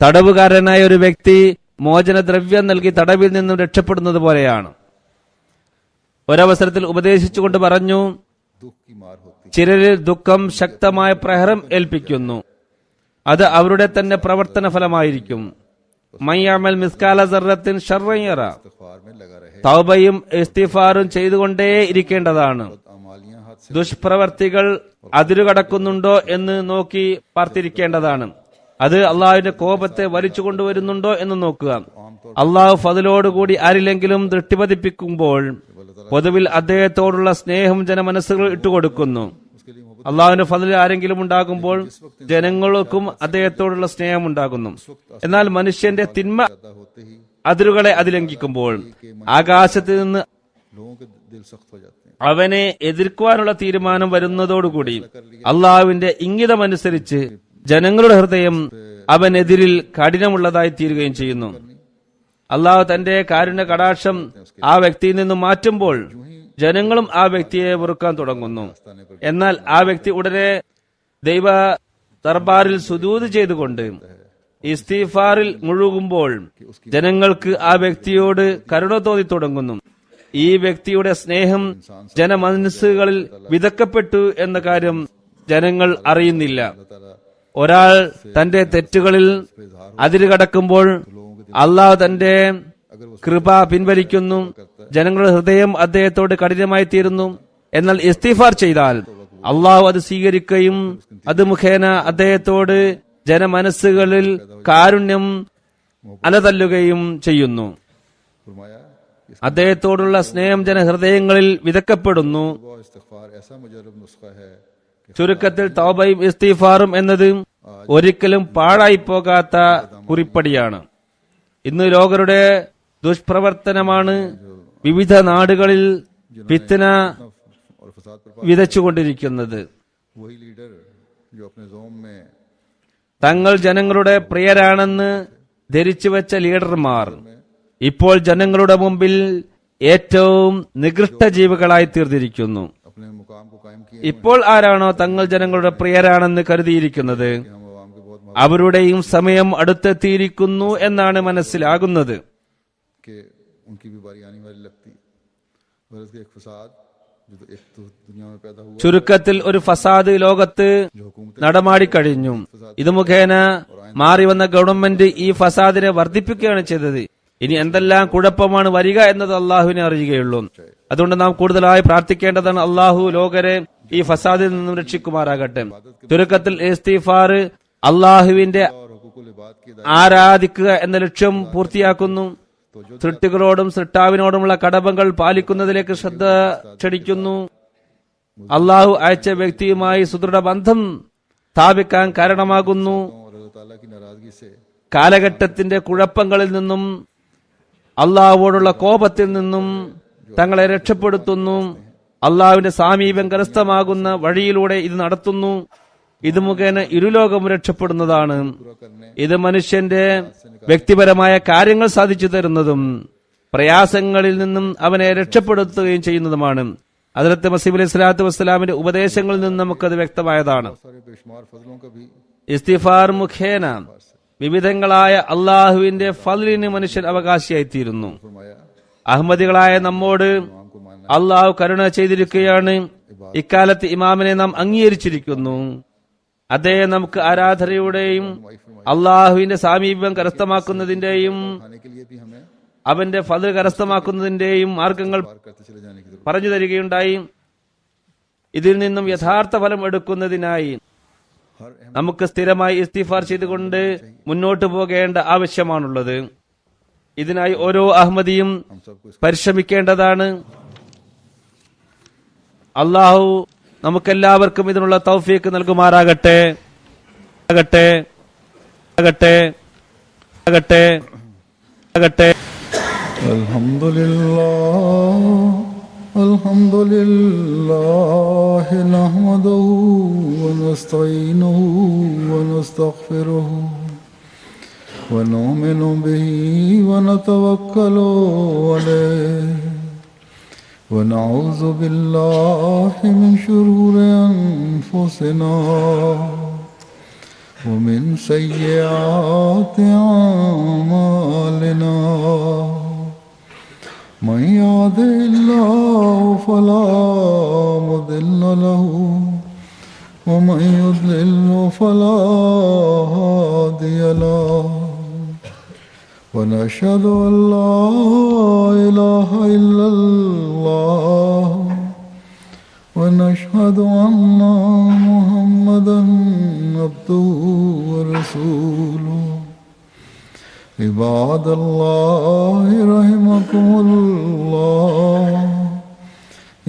തടവുകാരനായ ഒരു വ്യക്തി മോചനദ്രവ്യം നൽകി തടവിൽ നിന്നും രക്ഷപ്പെടുന്നത് പോലെയാണ്. ഒരവസരത്തിൽ ഉപദേശിച്ചുകൊണ്ട് പറഞ്ഞു, दुख की मार होती ചിലരിൽ ദുഃഖം ശക്തമായ പ്രഹരം ഏൽപ്പിക്കുന്നു, അത് അവരുടെ തന്നെ പ്രവർത്തന ഫലമായിരിക്കും. മയ്യാമൽ മിസ്കാല സർറത്തിൻ ശർറൻ യറ. इस्तिगफार में लगा रहे. തൗബയും ഇസ്തിഗ്ഫാറും ചെയ്തുകൊണ്ടേ ഇരിക്കേണ്ടതാണ്. अमालियां हाथ से ദുഷ്പ്രവർത്തികൾ അതിരുകടക്കുന്നുണ്ടോ എന്ന് നോക്കി പാർത്തിരിക്കേണ്ടതാണ്. അത് അള്ളാഹുവിന്റെ കോപത്തെ വലിച്ചു കൊണ്ടുവരുന്നുണ്ടോ എന്ന് നോക്കുക. അള്ളാഹു ഫضലോടുകൂടി ആരിലെങ്കിലും ദൃഷ്ടി പതിപ്പിക്കുമ്പോൾ പൊതുവിൽ അദ്ദേഹത്തോടുള്ള സ്നേഹം ജനമനസ്സുകൾ ഇട്ടുകൊടുക്കുന്നു. उसके लिए मोहब्बत അള്ളാഹുവിന്റെ ഫضൽ ആരെങ്കിലും ഉണ്ടാകുമ്പോൾ ജനങ്ങൾക്കും അദ്ദേഹത്തോടുള്ള സ്നേഹം ഉണ്ടാകുന്നു. എന്നാൽ മനുഷ്യന്റെ തിന്മ ज्यादा होते ही അതിരുകളെ അതിലംഘിക്കുമ്പോൾ ആകാശത്ത് നിന്ന് लोगों के दिल सख्त हो जाते हैं. അവനെ എതിർക്കുവാനുള്ള തീരുമാനം വരുന്നതോടുകൂടി അള്ളാഹുവിന്റെ ഇംഗിതമനുസരിച്ച് ജനങ്ങളുടെ ഹൃദയം അവനെതിരിൽ കഠിനമുള്ളതായി തീരുകയും ചെയ്യുന്നു. അള്ളാഹു തന്റെ കാരുണ്യ കടാക്ഷം ആ വ്യക്തിയിൽ നിന്നും മാറ്റുമ്പോൾ ജനങ്ങളും ആ വ്യക്തിയെ വെറുക്കാൻ തുടങ്ങുന്നു. എന്നാൽ ആ വ്യക്തി ഉടനെ ദൈവ ദർബാറിൽ സുജൂദ് ചെയ്തുകൊണ്ട് ഇസ്തിഗ്ഫാറിൽ മുഴുകുമ്പോൾ ജനങ്ങൾക്ക് ആ വ്യക്തിയോട് കരുണ തോന്നി തുടങ്ങുന്നു. ഈ വ്യക്തിയുടെ സ്നേഹം ജനമനസ്സുകളിൽ വിതക്കപ്പെട്ടു എന്ന കാര്യം ജനങ്ങൾ അറിയുന്നില്ല. ഒരാൾ തന്റെ തെറ്റുകളിൽ അതിരുകടക്കുമ്പോൾ അള്ളാഹു തന്റെ കൃപ പിൻവലിക്കുന്നു. ജനങ്ങളുടെ ഹൃദയം അദ്ദേഹത്തോട് കഠിനമായി തീരുന്നു. എന്നാൽ ഇസ്തിഗ്ഫാർ ചെയ്താൽ അള്ളാഹു അത് സ്വീകരിക്കുകയും അത് മുഖേന അദ്ദേഹത്തോട് ജനമനസ്സുകളിൽ കാരുണ്യം അലതല്ലുകയും ചെയ്യുന്നു. फरमाया कि അദ്ദേഹത്തോടുള്ള സ്നേഹം ജനഹൃദയങ്ങളിൽ വിതക്കപ്പെടുന്നു. तौबा और इस्तिगफार ऐसा मुजरब नुस्खा है कि ചുരുക്കത്തിൽ തൗബയും ഇസ്തിഗ്ഫാറും എന്നത് ഒരിക്കലും പാഴായി പോകാത്ത കുറിപ്പടിയാണ്. ഇന്ന് ലോകരുടെ ദുഷ്പ്രവർത്തനമാണ് വിവിധ നാടുകളിൽ ഫിത്ന और फसाद पर വിതച്ചുകൊണ്ടിരിക്കുന്നത്. वही लीडर जो अपने जोम में തങ്ങൾ ജനങ്ങളുടെ പ്രിയരാണെന്ന് ധരിച്ചുവെച്ച ലീഡർമാർ ഇപ്പോൾ ജനങ്ങളുടെ മുമ്പിൽ ഏറ്റവും നികൃഷ്ട ജീവികളായി തീർന്നിരിക്കുന്നു. अपने मुकाम को कायम किए ഇപ്പോൾ ആരാണോ തങ്ങൾ ജനങ്ങളുടെ പ്രിയരാണെന്ന് കരുതിയിരിക്കുന്നത് हम आवाम के बहुत അവരുടെയും സമയം അടുത്തെത്തിയിരിക്കുന്നു എന്നാണ് മനസ്സിലാകുന്നത്. कि उनकी भी बारी आने वाली लगती है. गरज के एक फसाद जो एक तो दुनिया में पैदा हुआ ചുരുക്കത്തിൽ ഒരു ഫസാദ് ലോകത്ത് जो हुकूमत നടമാടിക്കഴിഞ്ഞു. ഇത് മുഖേന മാറി വന്ന ഗവൺമെന്റ് ഈ ഫസാദിനെ വർദ്ധിപ്പിക്കുകയാണ് ചെയ്തത്. ഇനി എന്തെല്ലാം കുഴപ്പമാണ് വരിക എന്നത് അള്ളാഹുവിനെ അറിയുകയുള്ളൂ. അതുകൊണ്ട് നാം കൂടുതലായി പ്രാർത്ഥിക്കേണ്ടതാണ് അള്ളാഹു ലോകരെ ഈ ഫസാദിൽ നിന്നും രക്ഷിക്കുമാറാകട്ടെ. ചുരുക്കത്തിൽ ഇസ്തിഗ്ഫാർ അള്ളാഹുവിന്റെ और हुकूकुल इबाद की ആരാധിക്കുക എന്ന ലക്ഷ്യം പൂർത്തിയാക്കുന്നു. സൃഷ്ടികളോടും സൃഷ്ടാവിനോടുമുള്ള കടമകൾ പാലിക്കുന്നതിലേക്ക് ശ്രദ്ധ ക്ഷണിക്കുന്നു. അള്ളാഹു അയച്ച വ്യക്തിയുമായി സുദൃഢ ബന്ധം സ്ഥാപിക്കാൻ കാരണമാകുന്നു. और अल्लाह ताला की नाराजगी से കാലഘട്ടത്തിന്റെ കുഴപ്പങ്ങളിൽ നിന്നും അള്ളാഹുവോടുള്ള കോപത്തിൽ നിന്നും തങ്ങളെ രക്ഷപ്പെടുത്തുന്നു. അള്ളാഹുവിന്റെ സാമീപ്യം കരസ്ഥമാകുന്ന വഴിയിലൂടെ ഇത് നടത്തുന്നു. ഇത് മുഖേന ഇരുലോകവും രക്ഷപ്പെടുന്നതാണ്. ഇത് മനുഷ്യന്റെ വ്യക്തിപരമായ കാര്യങ്ങൾ സാധിച്ചു തരുന്നതും പ്രയാസങ്ങളിൽ നിന്നും അവനെ രക്ഷപ്പെടുത്തുകയും ചെയ്യുന്നതുമാണ്. ഹദ്റത്ത് മസീഹ് അലൈഹി സ്വലാത്തു വസ്സലാമിന്റെ ഉപദേശങ്ങളിൽ നിന്ന് നമുക്കത് വ്യക്തമായതാണ്. सारे बेशुमार फजलों का भी ഇസ്തിഗ്ഫാർ മുഖേന വിവിധങ്ങളായ അള്ളാഹുവിന്റെ ഫദ്ലിന് മനുഷ്യൻ അവകാശിയായിത്തീരുന്നു. फरमाया അഹമ്മദികളായ നമ്മോട് हमको मानना അള്ളാഹു കരുണ ചെയ്തിരിക്കുകയാണ്. ഇക്കാലത്ത് ഇമാമിനെ നാം അംഗീകരിച്ചിരിക്കുന്നു. അദ്ദേഹം നമുക്ക് ആരാധനയുടെയും അള്ളാഹുവിന്റെ സാമീപ്യം കരസ്ഥമാക്കുന്നതിന്റെയും खाने के लिए भी हमें അവന്റെ ഫദ്ൽ കരസ്ഥമാക്കുന്നതിന്റെയും മാർഗങ്ങൾ पार करते चले जाने की जरूरत പറഞ്ഞു തരികയുണ്ടായി. ഇതിൽ നിന്നും യഥാർത്ഥ ഫലം എടുക്കുന്നതിനായി हर अहम നമുക്ക് സ്ഥിരമായി ഇസ്തിഗ്ഫാർ ചെയ്തുകൊണ്ട് മുന്നോട്ട് പോകേണ്ട ആവശ്യമാണുള്ളത്. ഇതിനായി ഓരോ അഹമ്മദിയും हम सबको इस പരിശ്രമിക്കേണ്ടതാണ്. അള്ളാഹു നമുക്കെല്ലാവർക്കും ഇതിനുള്ള തൗഫീക്ക് നൽകുമാറാകട്ടെ. ആകട്ടെ ആകട്ടെ ആകട്ടെ ആകട്ടെ. الحمد لله نحمده ونستعينه ونستغفره ونؤمن به ونتوكل عليه ونعوذ بالله من شرور أنفسنا ومن سيئات أعمالنا من يهده الله فلا مضل له ومن يضلل فلا هادي له ونشهد أن لا إله إلا الله ونشهد أن محمدا عبده ورسوله عباد الله رحمكم الله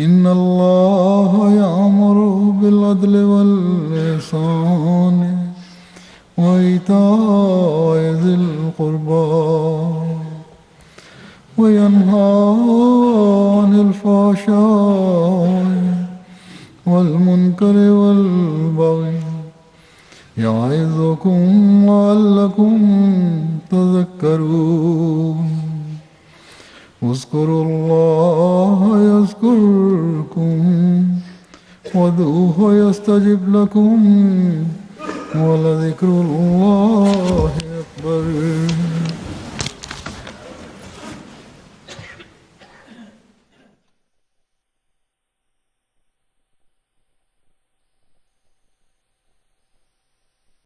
إن الله يأمر بالعدل والإحسان وإيتاء ذي القربى وينهى عن الفحشاء والمنكر والبغي يعظكم لعلكم تذكرون اذكروا الله يذكركم وادعوه يستجب لكم ولذكر الله أكبر.